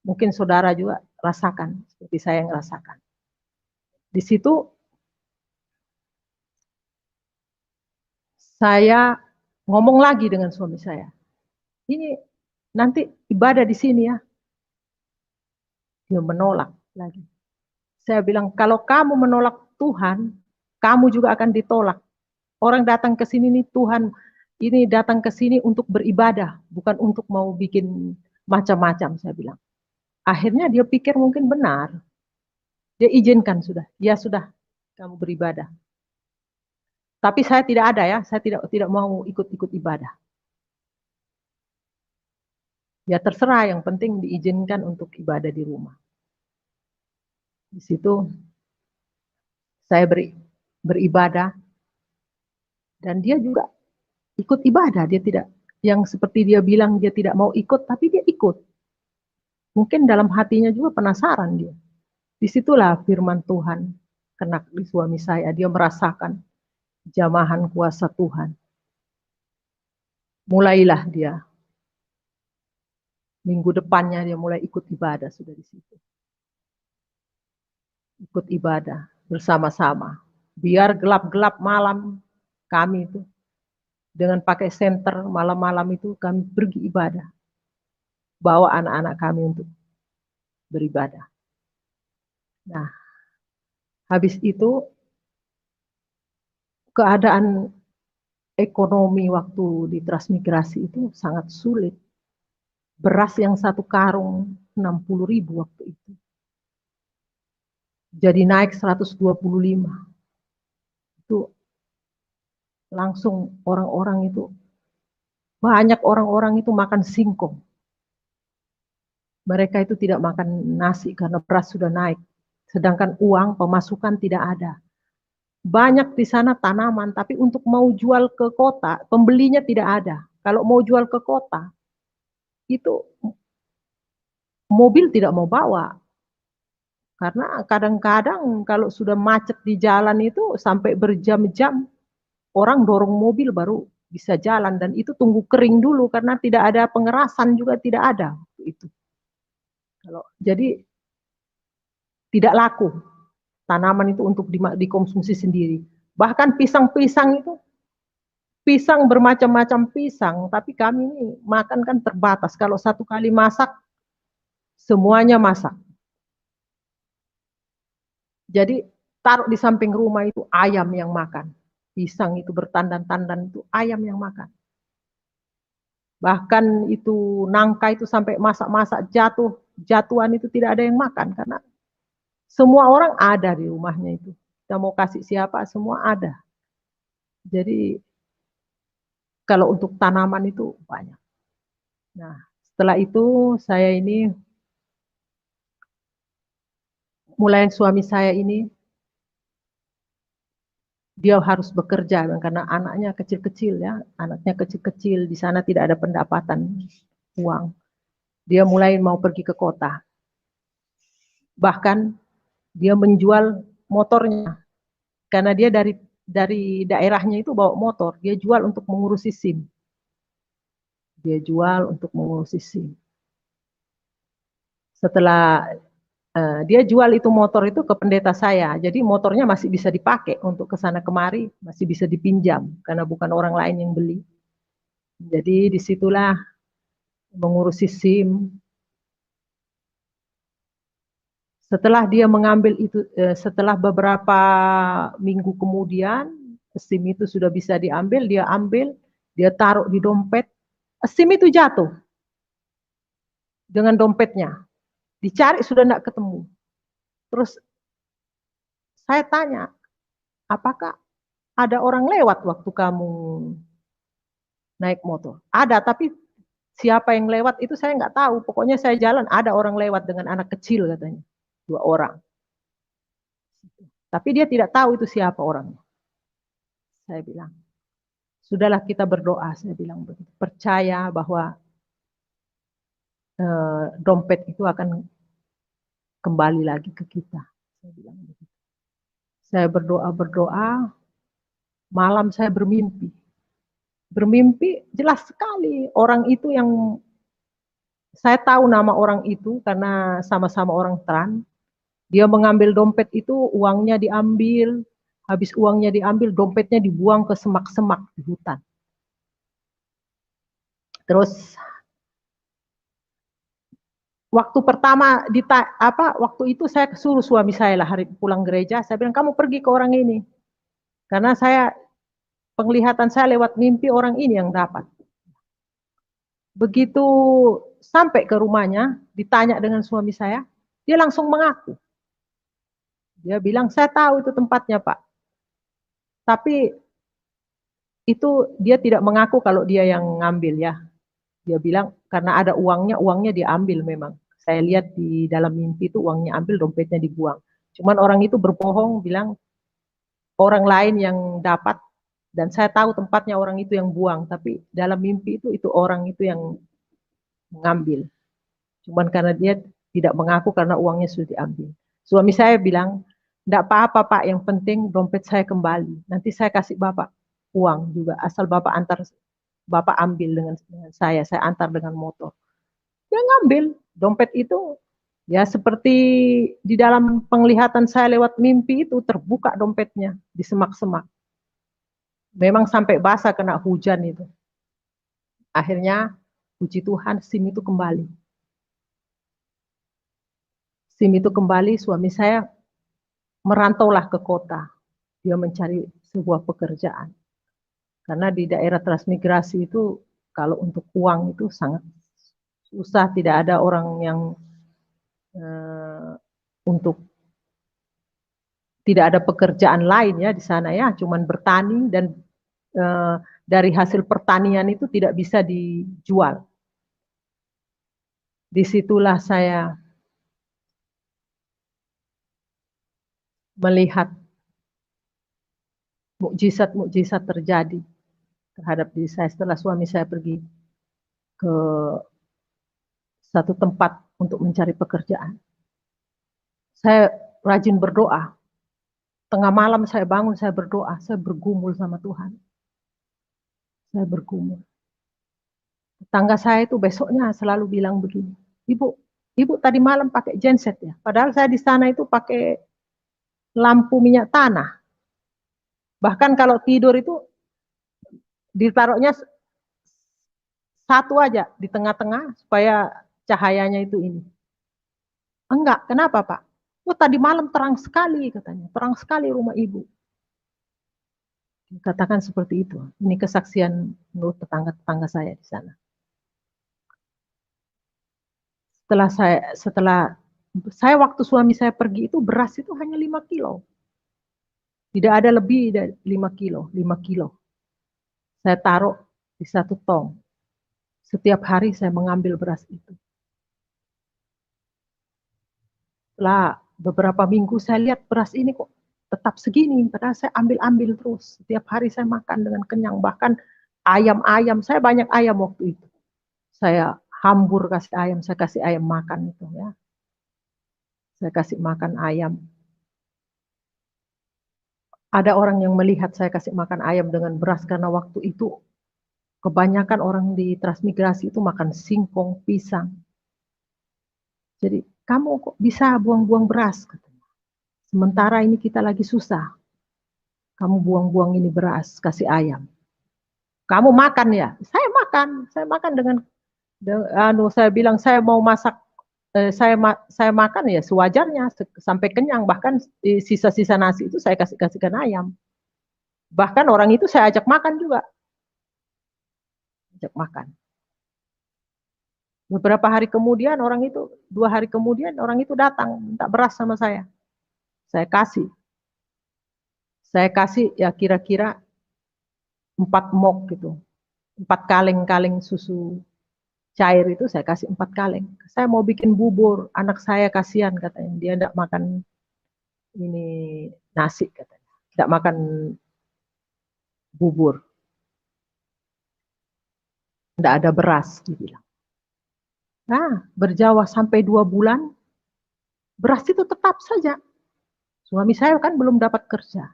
Mungkin saudara juga rasakan seperti saya yang rasakan. Di situ saya ngomong lagi dengan suami saya. Ini nanti ibadah di sini ya. Dia menolak lagi. Saya bilang, kalau kamu menolak Tuhan, kamu juga akan ditolak. Orang datang ke sini nih, Tuhan ini datang ke sini untuk beribadah, bukan untuk mau bikin macam-macam, saya bilang. Akhirnya dia pikir mungkin benar. Dia izinkan sudah. Ya sudah, kamu beribadah. Tapi saya tidak ada ya, saya tidak mau ikut-ikut ibadah. Ya terserah, yang penting diizinkan untuk ibadah di rumah. Di situ saya beribadah dan dia juga ikut ibadah. Dia tidak, yang seperti dia bilang dia tidak mau ikut, tapi dia ikut. Mungkin dalam hatinya juga penasaran dia. Disitulah firman Tuhan kena di suami saya. Dia merasakan jamahan kuasa Tuhan. Mulailah dia. Minggu depannya dia mulai ikut ibadah sudah di situ. Ikut ibadah bersama-sama. Biar gelap-gelap malam kami itu dengan pakai senter malam-malam itu kami pergi ibadah. Bawa anak-anak kami untuk beribadah. Nah, habis itu keadaan ekonomi waktu di transmigrasi itu sangat sulit. Beras yang satu karung 60.000 waktu itu. Jadi naik 125. Itu langsung orang-orang itu, banyak orang-orang itu makan singkong. Mereka itu tidak makan nasi karena beras sudah naik. Sedangkan uang pemasukan tidak ada. Banyak di sana tanaman, tapi untuk mau jual ke kota, pembelinya tidak ada. Kalau mau jual ke kota, itu mobil tidak mau bawa. Karena kadang-kadang kalau sudah macet di jalan itu sampai berjam-jam, orang dorong mobil baru bisa jalan. Dan itu tunggu kering dulu karena tidak ada pengerasan juga tidak ada. Itu. Jadi tidak laku tanaman itu untuk dikonsumsi sendiri. Bahkan pisang-pisang itu, pisang bermacam-macam pisang, tapi kami ini makan kan terbatas. Kalau satu kali masak, semuanya masak. Jadi taruh di samping rumah itu ayam yang makan. Pisang itu bertandan-tandan itu ayam yang makan. Bahkan itu nangka itu sampai masak-masak jatuhan itu tidak ada yang makan karena Semua orang ada di rumahnya itu. Kita mau kasih siapa, semua ada. Jadi kalau untuk tanaman itu banyak. Nah, setelah itu saya ini mulai suami saya ini dia harus bekerja karena anaknya kecil-kecil ya, anaknya kecil-kecil di sana tidak ada pendapatan uang. Dia mulai mau pergi ke kota. Bahkan dia menjual motornya karena dia dari daerahnya itu bawa motor, dia jual untuk mengurusi SIM. Dia jual untuk mengurusi SIM. Setelah dia jual itu motor itu ke pendeta saya, jadi motornya masih bisa dipakai untuk ke sana kemari, masih bisa dipinjam karena bukan orang lain yang beli. Jadi disitulah mengurusi SIM. Setelah dia mengambil itu, setelah beberapa minggu kemudian SIM itu sudah bisa diambil, dia ambil, dia taruh di dompet, SIM itu jatuh dengan dompetnya, dicari sudah tidak ketemu. Terus saya tanya, apakah ada orang lewat waktu kamu naik motor? Ada, tapi siapa yang lewat itu saya nggak tahu. Pokoknya saya jalan, ada orang lewat dengan anak kecil katanya, 2 orang. Tapi dia tidak tahu itu siapa orangnya. Saya bilang, sudahlah kita berdoa, saya bilang begitu. Percaya bahwa dompet itu akan kembali lagi ke kita. Saya bilang begitu. Saya berdoa, malam saya bermimpi. Bermimpi jelas sekali orang itu yang saya tahu nama orang itu karena sama-sama orang Tran. Dia mengambil dompet itu, uangnya diambil, habis uangnya diambil, dompetnya dibuang ke semak-semak di hutan. Terus waktu pertama waktu itu saya suruh suami saya lah hari pulang gereja, saya bilang kamu pergi ke orang ini. Karena penglihatan saya lewat mimpi orang ini yang dapat. Begitu sampai ke rumahnya, ditanya dengan suami saya, dia langsung mengaku. Dia bilang, saya tahu itu tempatnya Pak. Tapi itu dia tidak mengaku kalau dia yang ngambil ya. Dia bilang, karena ada uangnya, uangnya diambil memang. Saya lihat di dalam mimpi itu uangnya ambil, dompetnya dibuang. Cuman orang itu berbohong, bilang orang lain yang dapat, dan saya tahu tempatnya orang itu yang buang. Tapi dalam mimpi itu orang itu yang mengambil. Cuman karena dia tidak mengaku karena uangnya sudah diambil. Suami saya bilang, enggak apa-apa Pak, yang penting dompet saya kembali. Nanti saya kasih Bapak uang juga, asal Bapak ambil dengan saya antar dengan motor. Dia ngambil dompet itu, ya seperti di dalam penglihatan saya lewat mimpi itu terbuka dompetnya di semak-semak. Memang sampai basah kena hujan itu. Akhirnya puji Tuhan SIM itu kembali. SIM itu kembali, suami saya merantaulah ke kota. Dia mencari sebuah pekerjaan. Karena di daerah transmigrasi itu kalau untuk uang itu sangat susah, tidak ada orang yang untuk tidak ada pekerjaan lain ya di sana ya, cuman bertani dan dari hasil pertanian itu tidak bisa dijual. Disitulah saya melihat mukjizat-mukjizat terjadi terhadap diri saya setelah suami saya pergi ke satu tempat untuk mencari pekerjaan. Saya rajin berdoa. Tengah malam saya bangun, saya berdoa, saya bergumul sama Tuhan. Saya bergumul. Tetangga saya itu besoknya selalu bilang begini, Ibu tadi malam pakai genset ya? Padahal saya di sana itu pakai lampu minyak tanah. Bahkan kalau tidur itu ditaruhnya satu aja di tengah-tengah supaya cahayanya itu ini. Enggak, kenapa Pak? Oh tadi malam terang sekali katanya, terang sekali rumah ibu. Katakan seperti itu. Ini kesaksian menurut tetangga-tetangga saya di sana. Setelah Saya waktu suami saya pergi itu beras itu hanya 5 kilo. Tidak ada lebih dari 5 kilo, 5 kilo. Saya taruh di satu tong. Setiap hari saya mengambil beras itu. Setelah beberapa minggu saya lihat beras ini kok tetap segini, padahal saya ambil-ambil terus. Setiap hari saya makan dengan kenyang, bahkan ayam-ayam, saya banyak ayam waktu itu. Saya hambur kasih ayam, saya kasih ayam makan itu ya. Saya kasih makan ayam. Ada orang yang melihat saya kasih makan ayam dengan beras karena waktu itu kebanyakan orang di transmigrasi itu makan singkong, pisang. Jadi kamu kok bisa buang-buang beras? Sementara ini kita lagi susah. Kamu buang-buang ini beras, kasih ayam. Kamu makan ya? Saya makan dengan saya bilang saya mau masak, saya makan ya sewajarnya sampai kenyang, bahkan sisa-sisa nasi itu saya kasihkan ayam. Bahkan orang itu saya ajak makan juga, ajak makan. Beberapa hari kemudian 2 hari kemudian orang itu datang minta beras sama saya. Saya kasih ya kira-kira 4 mok gitu, 4 kaleng-kaleng susu cair itu saya kasih 4 kaleng. Saya mau bikin bubur, anak saya kasihan katanya, dia tidak makan ini nasi katanya, tidak makan bubur, tidak ada beras dibilang. Nah, berjawa sampai 2 bulan, beras itu tetap saja. Suami saya kan belum dapat kerja.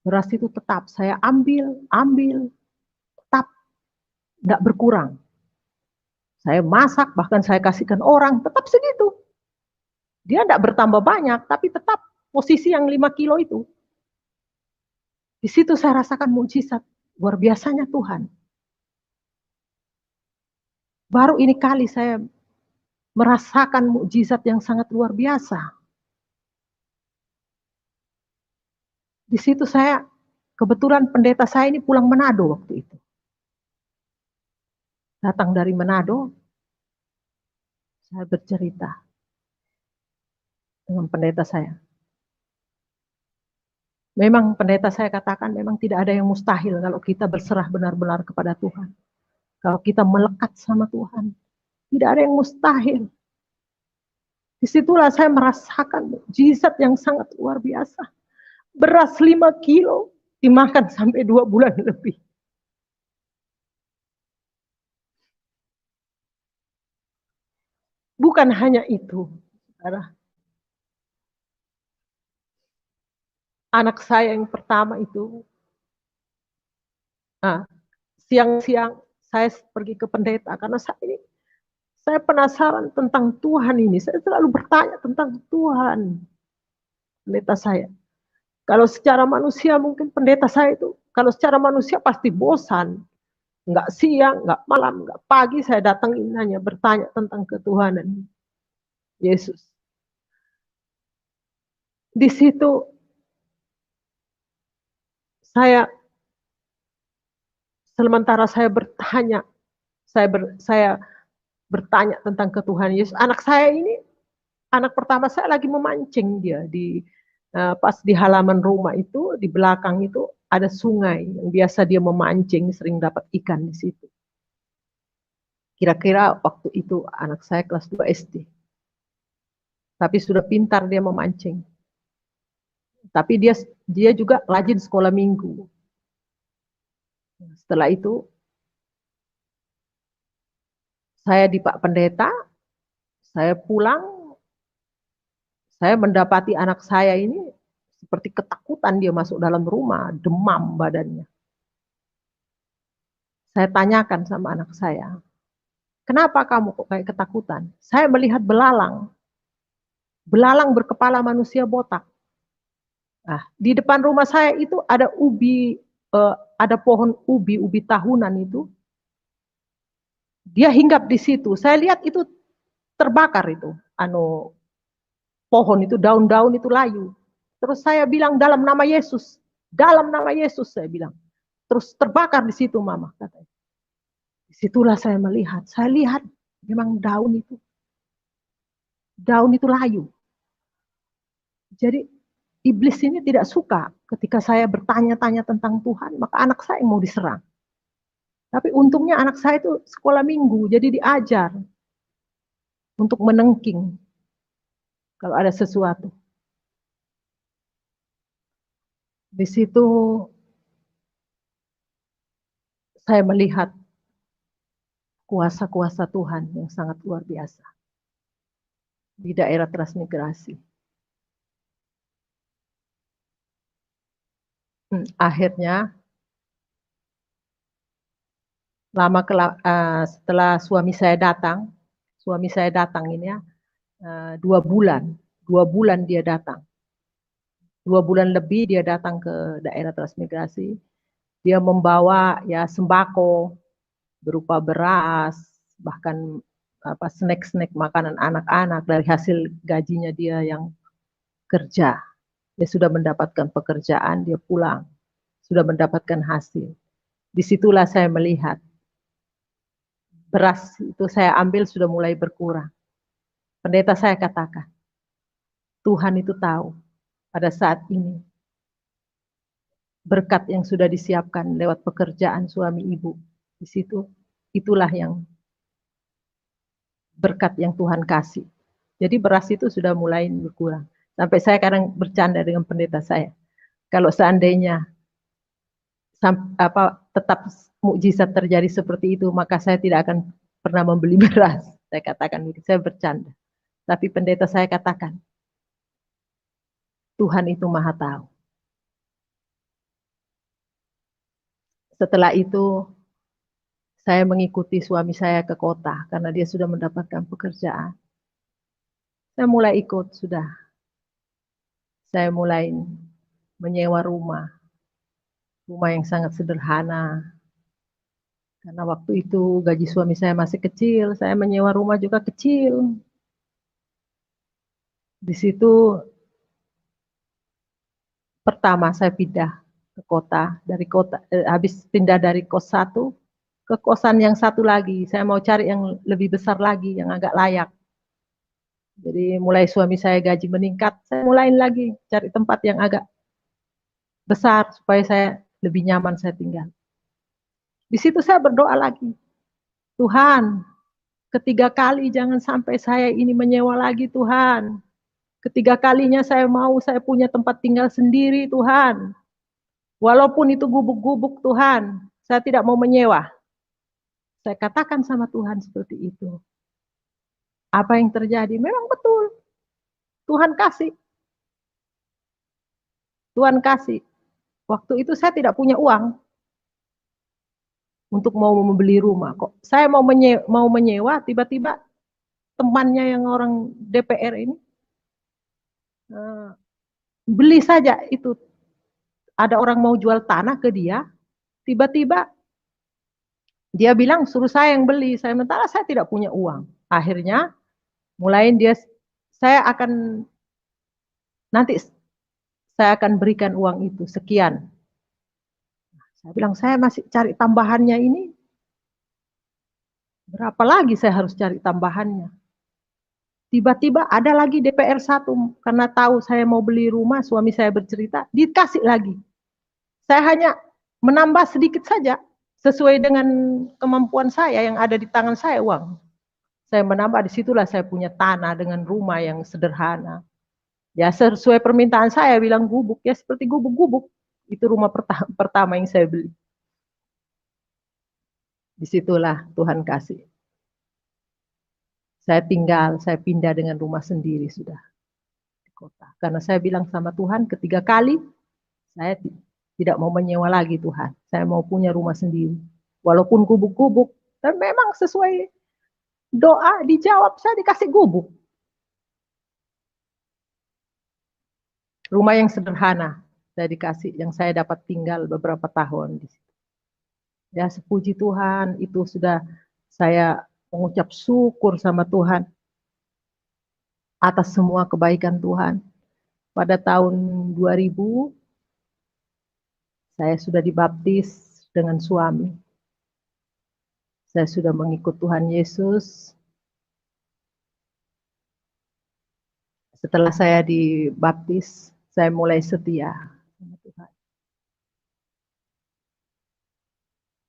Beras itu tetap saya ambil, tetap tidak berkurang. Saya masak, bahkan saya kasihkan orang, tetap segitu. Dia tidak bertambah banyak, tapi tetap posisi yang 5 kilo itu. Di situ saya rasakan mujizat, luar biasanya Tuhan. Baru ini kali saya merasakan mujizat yang sangat luar biasa. Di situ saya, kebetulan pendeta saya ini pulang Manado waktu itu. Datang dari Manado, saya bercerita dengan pendeta saya. Memang pendeta saya katakan memang tidak ada yang mustahil kalau kita berserah benar-benar kepada Tuhan. Kalau kita melekat sama Tuhan, tidak ada yang mustahil. Disitulah saya merasakan mukjizat yang sangat luar biasa. Beras 5 kilo dimakan sampai 2 bulan lebih. Bukan hanya itu, saudara. Anak saya yang pertama itu, siang-siang saya pergi ke pendeta karena saya penasaran tentang Tuhan ini. Saya selalu bertanya tentang Tuhan. Pendeta saya. Kalau secara manusia mungkin pendeta saya itu, kalau secara manusia pasti bosan. Enggak siang, enggak malam, enggak pagi saya datangin hanya bertanya tentang ketuhanan Yesus. Di situ sementara saya bertanya, saya bertanya tentang ketuhanan Yesus. Anak pertama saya lagi memancing dia pas di halaman rumah itu, di belakang itu ada sungai yang biasa dia memancing, sering dapat ikan di situ. Kira-kira waktu itu anak saya kelas 2 SD. Tapi sudah pintar dia memancing. Tapi dia juga rajin sekolah minggu. Setelah itu saya di Pak Pendeta, saya pulang, saya mendapati anak saya ini seperti ketakutan, dia masuk dalam rumah, demam badannya. Saya tanyakan sama anak saya, kenapa kamu kok kayak ketakutan? Saya melihat belalang berkepala manusia botak. Nah, di depan rumah saya itu ada ada pohon ubi tahunan itu. Dia hinggap di situ. Saya lihat itu terbakar itu, pohon itu, daun-daun itu layu. Terus saya bilang dalam nama Yesus saya bilang. Terus terbakar di situ Mama katanya. Disitulah saya lihat memang daun itu daun itu layu. Jadi iblis ini tidak suka ketika saya bertanya-tanya tentang Tuhan, maka anak saya yang mau diserang. Tapi untungnya anak saya itu sekolah minggu, jadi diajar untuk menengking kalau ada sesuatu. Di situ saya melihat kuasa-kuasa Tuhan yang sangat luar biasa di daerah transmigrasi. Akhirnya setelah suami saya datang ini ya 2 bulan dia datang, 2 bulan lebih dia datang ke daerah transmigrasi. Dia membawa ya sembako berupa beras, bahkan snack makanan anak-anak dari hasil gajinya dia yang kerja. Dia sudah mendapatkan pekerjaan, dia pulang, sudah mendapatkan hasil. Disitulah saya melihat beras itu saya ambil sudah mulai berkurang. Pendeta saya katakan, Tuhan itu tahu pada saat ini berkat yang sudah disiapkan lewat pekerjaan suami ibu. Di situ itulah yang berkat yang Tuhan kasih. Jadi beras itu sudah mulai berkurang. Sampai saya kadang bercanda dengan pendeta saya. Kalau seandainya tetap mukjizat terjadi seperti itu, maka saya tidak akan pernah membeli beras. Saya katakan begitu, saya bercanda. Tapi pendeta saya katakan, Tuhan itu Maha tahu. Setelah itu, saya mengikuti suami saya ke kota karena dia sudah mendapatkan pekerjaan. Saya mulai ikut sudah. Saya mulai menyewa rumah yang sangat sederhana. Karena waktu itu gaji suami saya masih kecil, saya menyewa rumah juga kecil. Di situ pertama saya pindah ke kota, habis pindah dari kos 1 ke kosan yang satu lagi. Saya mau cari yang lebih besar lagi, yang agak layak. Jadi mulai suami saya gaji meningkat, saya mulai lagi cari tempat yang agak besar supaya saya lebih nyaman saya tinggal. Di situ saya berdoa lagi, Tuhan, ketiga kali jangan sampai saya ini menyewa lagi Tuhan. Ketiga kalinya saya punya tempat tinggal sendiri Tuhan. Walaupun itu gubuk-gubuk Tuhan, saya tidak mau menyewa. Saya katakan sama Tuhan seperti itu. Apa yang terjadi? Memang betul. Tuhan kasih. Tuhan kasih. Waktu itu saya tidak punya uang untuk mau membeli rumah. Kok saya mau menyewa, tiba-tiba temannya yang orang DPR ini beli saja itu. Ada orang mau jual tanah ke dia, tiba-tiba dia bilang suruh saya yang beli. Saya mentara saya tidak punya uang. Akhirnya nanti saya akan berikan uang itu sekian. Saya bilang saya masih cari tambahannya ini. Berapa lagi saya harus cari tambahannya? Tiba-tiba ada lagi DPR 1 karena tahu saya mau beli rumah, suami saya bercerita, dikasih lagi. Saya hanya menambah sedikit saja sesuai dengan kemampuan saya yang ada di tangan saya uang. Saya menambah, disitulah saya punya tanah dengan rumah yang sederhana. Ya sesuai permintaan saya bilang gubuk, ya seperti gubuk-gubuk. Itu rumah pertama yang saya beli. Disitulah Tuhan kasih. Saya pindah dengan rumah sendiri sudah di kota. Karena saya bilang sama Tuhan, ketiga kali saya tidak mau menyewa lagi Tuhan. Saya mau punya rumah sendiri. Walaupun gubuk-gubuk, dan memang sesuai doa dijawab, saya dikasih gubuk. Rumah yang sederhana, saya dikasih, yang saya dapat tinggal beberapa tahun di situ. Ya sepuji Tuhan, itu sudah saya mengucap syukur sama Tuhan atas semua kebaikan Tuhan. Pada tahun 2000, saya sudah dibaptis dengan suami. Saya sudah mengikut Tuhan Yesus. Setelah saya dibaptis, saya mulai setia sama Tuhan.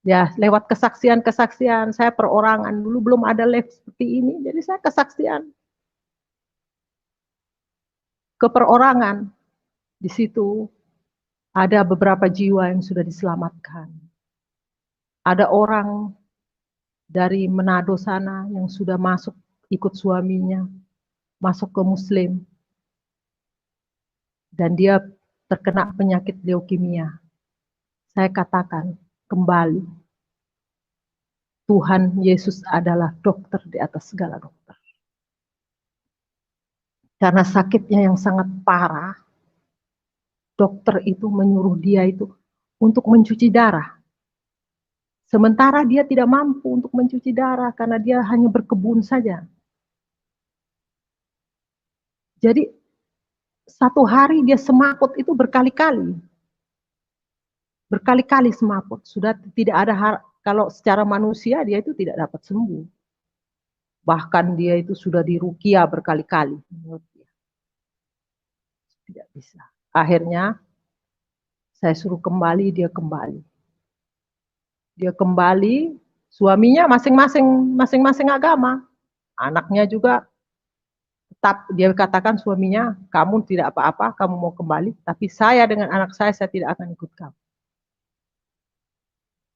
Ya, lewat kesaksian-kesaksian, saya perorangan. Dulu belum ada live seperti ini, jadi saya kesaksian. Keperorangan. Di situ ada beberapa jiwa yang sudah diselamatkan. Ada orang dari Manado sana yang sudah masuk ikut suaminya, masuk ke Muslim. Dan dia terkena penyakit leukemia. Saya katakan kembali, Tuhan Yesus adalah dokter di atas segala dokter. Karena sakitnya yang sangat parah, dokter itu menyuruh dia itu untuk mencuci darah. Sementara dia tidak mampu untuk mencuci darah karena dia hanya berkebun saja. Jadi satu hari dia semaput itu berkali-kali. Berkali-kali semaput. Sudah tidak ada kalau secara manusia dia itu tidak dapat sembuh. Bahkan dia itu sudah diruqyah berkali-kali. Tidak bisa. Akhirnya saya suruh kembali, dia kembali. Dia kembali, suaminya masing-masing agama. Anaknya juga tetap dia katakan suaminya, kamu tidak apa-apa, kamu mau kembali, tapi saya dengan anak saya tidak akan ikut kamu.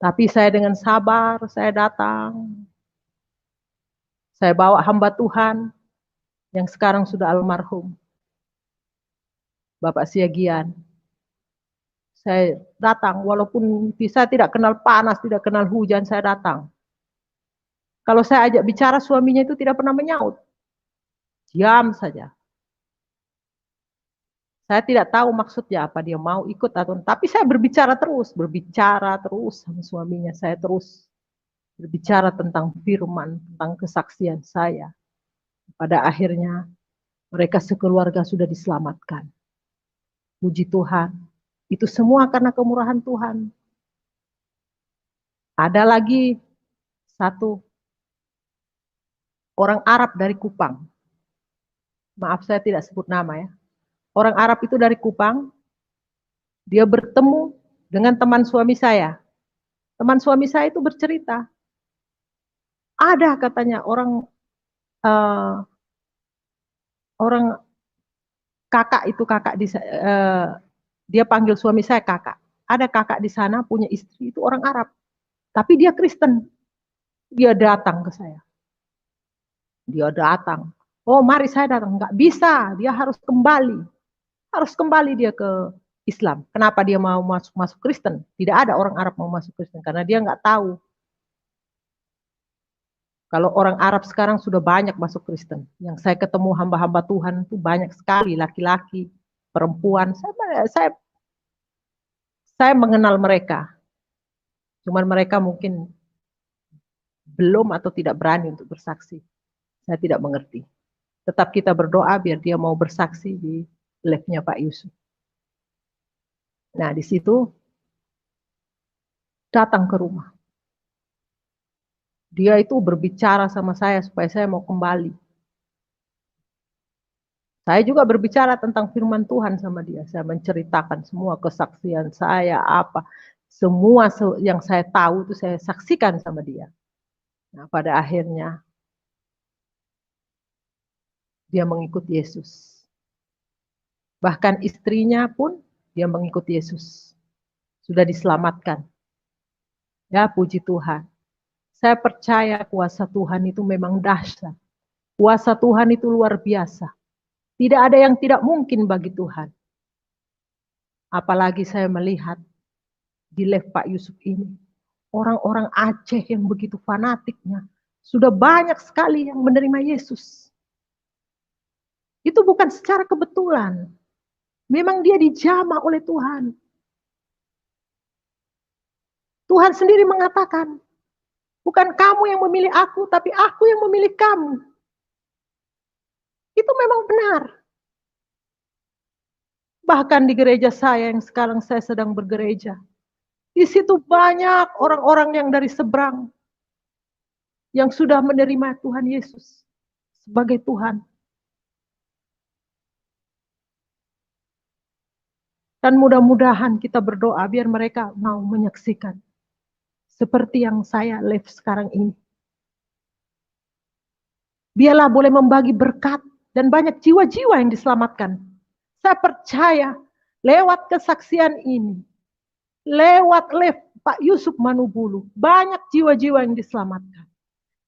Tapi saya dengan sabar, saya datang. Saya bawa hamba Tuhan yang sekarang sudah almarhum, Bapak Siagian. Saya datang, walaupun saya tidak kenal panas, tidak kenal hujan, saya datang. Kalau saya ajak bicara, suaminya itu tidak pernah menyaut. Diam saja. Saya tidak tahu maksudnya apa, dia mau ikut atau tapi saya berbicara terus sama suaminya. Saya terus berbicara tentang firman, tentang kesaksian saya. Pada akhirnya mereka sekeluarga sudah diselamatkan. Puji Tuhan. Itu semua karena kemurahan Tuhan. Ada lagi satu orang Arab dari Kupang. Maaf saya tidak sebut nama ya. Orang Arab itu dari Kupang. Dia bertemu dengan teman suami saya. Teman suami saya itu bercerita. Ada katanya orang kakak itu dia panggil suami saya kakak. Ada kakak di sana punya istri itu orang Arab. Tapi dia Kristen. Dia datang ke saya. Dia datang. Oh mari saya datang. Enggak bisa. Dia harus kembali. Harus kembali dia ke Islam. Kenapa dia mau masuk Kristen? Tidak ada orang Arab mau masuk Kristen. Karena dia enggak tahu. Kalau orang Arab sekarang sudah banyak masuk Kristen. Yang saya ketemu hamba-hamba Tuhan itu banyak sekali. Laki-laki, perempuan. Saya mengenal mereka. Cuman mereka mungkin belum atau tidak berani untuk bersaksi. Saya tidak mengerti. Tetap kita berdoa biar dia mau bersaksi di live-nya Pak Yusuf. Nah, di situ datang ke rumah. Dia itu berbicara sama saya supaya saya mau kembali. Saya juga berbicara tentang firman Tuhan sama dia. Saya menceritakan semua kesaksian saya, apa. Semua yang saya tahu itu saya saksikan sama dia. Nah, pada akhirnya dia mengikut Yesus. Bahkan istrinya pun dia mengikut Yesus. Sudah diselamatkan. Ya, puji Tuhan. Saya percaya kuasa Tuhan itu memang dahsyat. Kuasa Tuhan itu luar biasa. Tidak ada yang tidak mungkin bagi Tuhan. Apalagi saya melihat di live Pak Yusuf ini. Orang-orang Aceh yang begitu fanatiknya. Sudah banyak sekali yang menerima Yesus. Itu bukan secara kebetulan. Memang dia dijamah oleh Tuhan. Tuhan sendiri mengatakan, bukan kamu yang memilih aku, tapi aku yang memilih kamu. Itu memang benar. Bahkan di gereja saya yang sekarang saya sedang bergereja. Di situ banyak orang-orang yang dari seberang. Yang sudah menerima Tuhan Yesus sebagai Tuhan. Dan mudah-mudahan kita berdoa biar mereka mau menyaksikan seperti yang saya live sekarang ini. Biarlah boleh membagi berkat dan banyak jiwa-jiwa yang diselamatkan. Saya percaya lewat kesaksian ini, lewat live Pak Yusuf Manubulu, banyak jiwa-jiwa yang diselamatkan.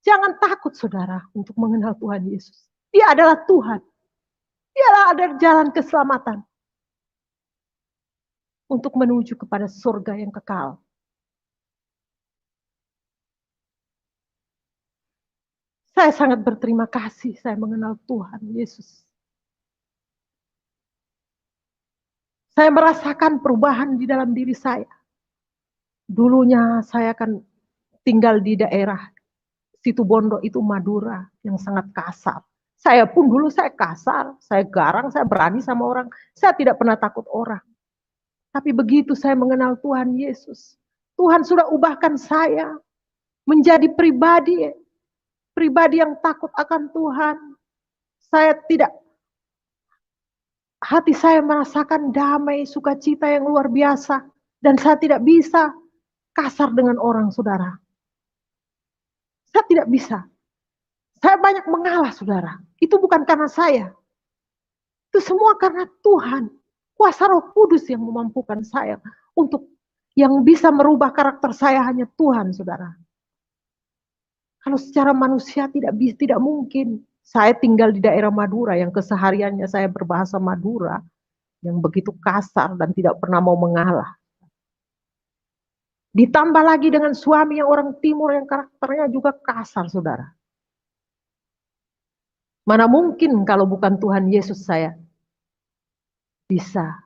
Jangan takut saudara untuk mengenal Tuhan Yesus. Dia adalah Tuhan. Dia ada jalan keselamatan untuk menuju kepada surga yang kekal. Saya sangat berterima kasih saya mengenal Tuhan Yesus. Saya merasakan perubahan di dalam diri saya. Dulunya saya akan tinggal di daerah Situbondo itu Madura yang sangat kasar. Saya pun dulu saya kasar, saya garang, saya berani sama orang. Saya tidak pernah takut orang. Tapi begitu saya mengenal Tuhan Yesus, Tuhan sudah ubahkan saya menjadi pribadi yang takut akan Tuhan. Saya tidak, hati saya merasakan damai, sukacita yang luar biasa. Dan saya tidak bisa kasar dengan orang, saudara. Saya tidak bisa. Saya banyak mengalah, saudara. Itu bukan karena saya. Itu semua karena Tuhan. Kuasa Roh Kudus yang memampukan saya untuk yang bisa merubah karakter saya hanya Tuhan, saudara. Kalau secara manusia tidak mungkin. Saya tinggal di daerah Madura yang kesehariannya saya berbahasa Madura yang begitu kasar dan tidak pernah mau mengalah. Ditambah lagi dengan suami yang orang timur yang karakternya juga kasar, saudara. Mana mungkin kalau bukan Tuhan Yesus saya bisa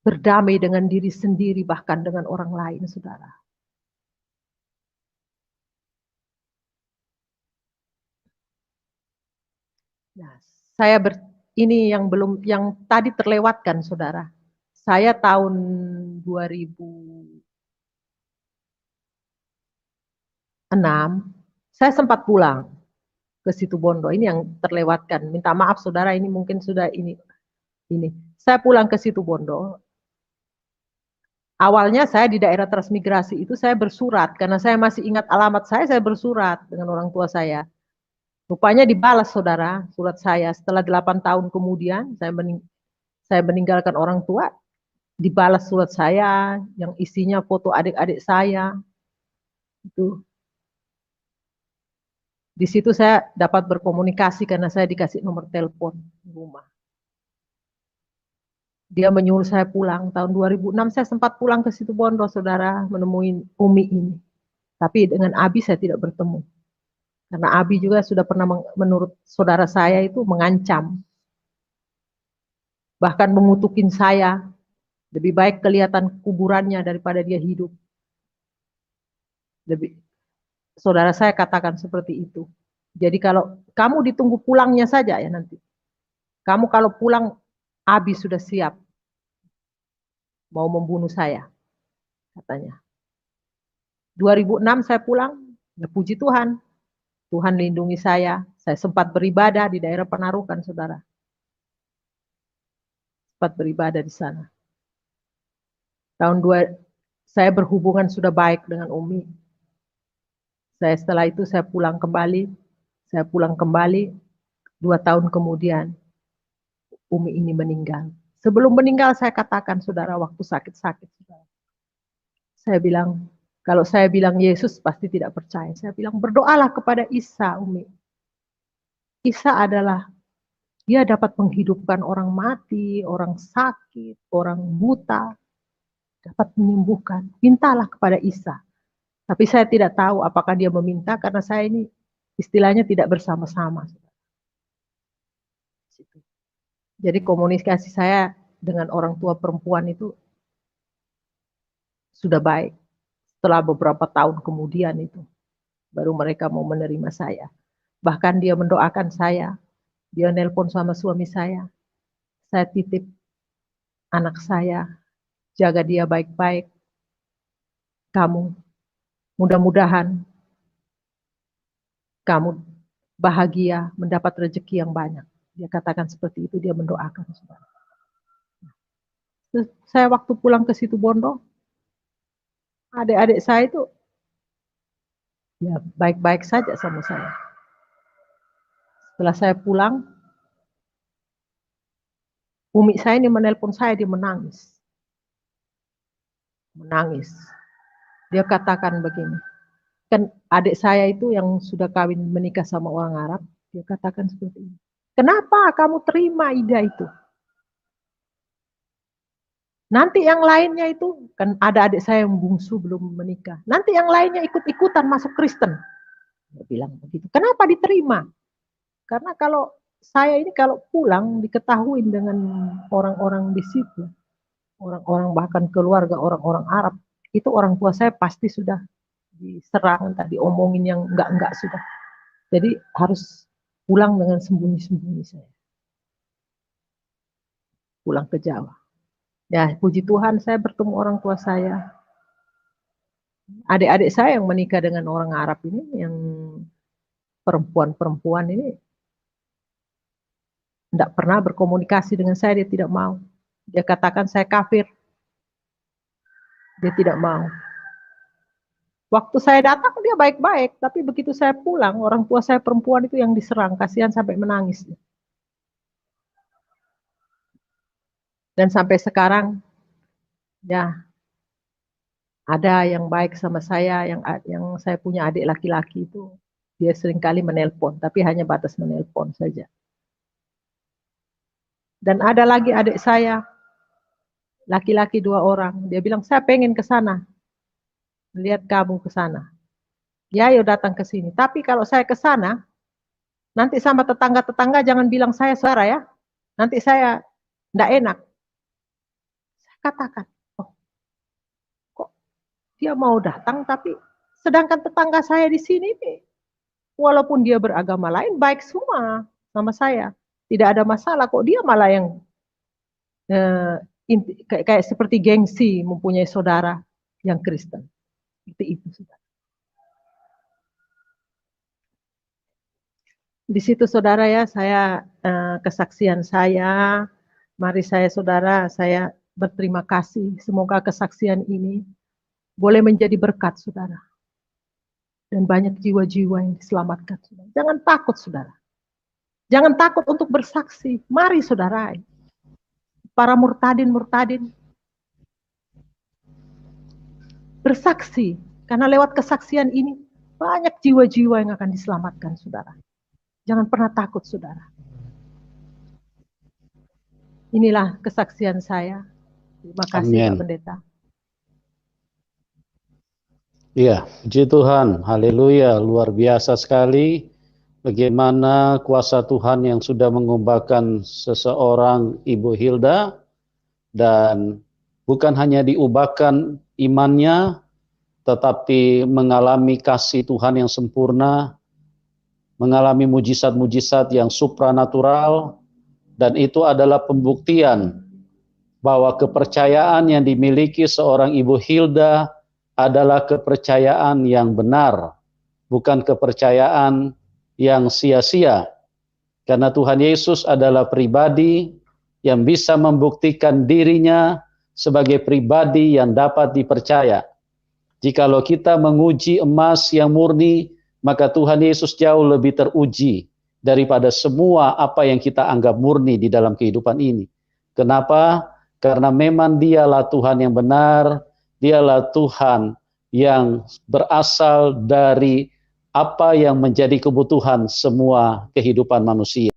berdamai dengan diri sendiri bahkan dengan orang lain, saudara. Nah, ini yang tadi terlewatkan, saudara. Saya tahun 2006, saya sempat pulang ke Situbondo. Ini yang terlewatkan. Minta maaf, saudara. Ini mungkin sudah ini. Saya pulang ke Situbondo. Awalnya saya di daerah transmigrasi itu saya bersurat karena saya masih ingat alamat saya bersurat dengan orang tua saya. Rupanya dibalas, saudara, surat saya setelah 8 tahun kemudian saya meninggalkan orang tua, dibalas surat saya yang isinya foto adik-adik saya. Itu. Di situ saya dapat berkomunikasi karena saya dikasih nomor telepon rumah. Dia menyuruh saya pulang. Tahun 2006 saya sempat pulang ke Situbondo, saudara, menemui Umi ini. Tapi dengan Abi saya tidak bertemu. Karena Abi juga sudah pernah menurut saudara saya itu mengancam. Bahkan mengutukin saya. Lebih baik kelihatan kuburannya daripada dia hidup. Saudara saya katakan seperti itu. Jadi kalau kamu ditunggu pulangnya saja ya nanti. Kamu kalau pulang, Abi sudah siap. Mau membunuh saya. Katanya. 2006 saya pulang. Ya puji Tuhan. Tuhan lindungi saya. Saya sempat beribadah di daerah Penarukan, saudara. Sempat beribadah di sana. Saya berhubungan sudah baik dengan Umi. Setelah itu saya pulang kembali. 2 tahun kemudian Umi ini meninggal. Sebelum meninggal saya katakan, saudara, waktu sakit-sakit, saudara. Saya bilang, kalau saya bilang Yesus pasti tidak percaya. Saya bilang berdoalah kepada Isa, Umi. Isa adalah dia dapat menghidupkan orang mati, orang sakit, orang buta, dapat menyembuhkan. Mintalah kepada Isa. Tapi saya tidak tahu apakah dia meminta karena saya ini istilahnya tidak bersama-sama. Jadi komunikasi saya dengan orang tua perempuan itu sudah baik. Setelah beberapa tahun kemudian itu, baru mereka mau menerima saya. Bahkan dia mendoakan saya. Dia nelpon sama suami saya titip anak saya, jaga dia baik-baik. Kamu, mudah-mudahan kamu bahagia, mendapat rezeki yang banyak. Dia katakan seperti itu, dia mendoakan. Terus saya waktu pulang ke situ Bondo, adik-adik saya itu ya baik-baik saja sama saya. Setelah saya pulang, umi saya ini menelpon saya, dia menangis. Menangis. Dia katakan begini, kan adik saya itu yang sudah kawin menikah sama orang Arab, dia katakan seperti ini. Kenapa kamu terima Ida itu? Nanti yang lainnya itu, kan ada adik saya yang bungsu belum menikah. Nanti yang lainnya ikut-ikutan masuk Kristen. Dia bilang begitu. Kenapa diterima? Karena kalau saya ini kalau pulang diketahui dengan orang-orang di situ, orang-orang bahkan keluarga orang-orang Arab, itu orang tua saya pasti sudah diserang, tadi omongin yang enggak sudah. Jadi harus pulang dengan sembunyi-sembunyi saya. Pulang ke Jawa. Ya, puji Tuhan saya bertemu orang tua saya. Adik-adik saya yang menikah dengan orang Arab ini, yang perempuan-perempuan ini tidak pernah berkomunikasi dengan saya, dia tidak mau. Dia katakan saya kafir. Dia tidak mau. Waktu saya datang dia baik-baik, tapi begitu saya pulang, orang tua saya perempuan itu yang diserang, kasihan sampai menangis. Dan sampai sekarang, ya ada yang baik sama saya, yang saya punya adik laki-laki itu, dia seringkali menelpon, tapi hanya batas menelpon saja. Dan ada lagi adik saya, laki-laki 2 orang, dia bilang saya pengen ke sana. Lihat kamu ke sana. Ya, ayo datang ke sini. Tapi kalau saya ke sana, nanti sama tetangga-tetangga jangan bilang saya saudara ya. Nanti saya tidak enak. Saya katakan, oh, kok dia mau datang, tapi sedangkan tetangga saya di sini, walaupun dia beragama lain, baik semua sama saya. Tidak ada masalah, kok dia malah yang kayak seperti gengsi mempunyai saudara yang Kristen. Itu saudara. Di situ saudara ya, saya kesaksian saya, mari saya saudara, saya berterima kasih. Semoga kesaksian ini boleh menjadi berkat saudara. Dan banyak jiwa-jiwa yang diselamatkan saudara. Jangan takut saudara. Jangan takut untuk bersaksi. Mari saudara. Para murtadin bersaksi. Karena lewat kesaksian ini, banyak jiwa-jiwa yang akan diselamatkan saudara. Jangan pernah takut saudara. Inilah kesaksian saya. Terima kasih Pak Pendeta. Iya, puji Tuhan, haleluya, luar biasa sekali bagaimana kuasa Tuhan yang sudah mengubahkan seseorang Ibu Hilda, dan bukan hanya diubahkan imannya, tetapi mengalami kasih Tuhan yang sempurna, mengalami mujizat-mujizat yang supranatural, dan itu adalah pembuktian bahwa kepercayaan yang dimiliki seorang Ibu Hilda adalah kepercayaan yang benar, bukan kepercayaan yang sia-sia. Karena Tuhan Yesus adalah pribadi yang bisa membuktikan dirinya sebagai pribadi yang dapat dipercaya. Jikalau kita menguji emas yang murni, maka Tuhan Yesus jauh lebih teruji daripada semua apa yang kita anggap murni di dalam kehidupan ini. Kenapa? Karena memang dialah Tuhan yang benar, dialah Tuhan yang berasal dari apa yang menjadi kebutuhan semua kehidupan manusia.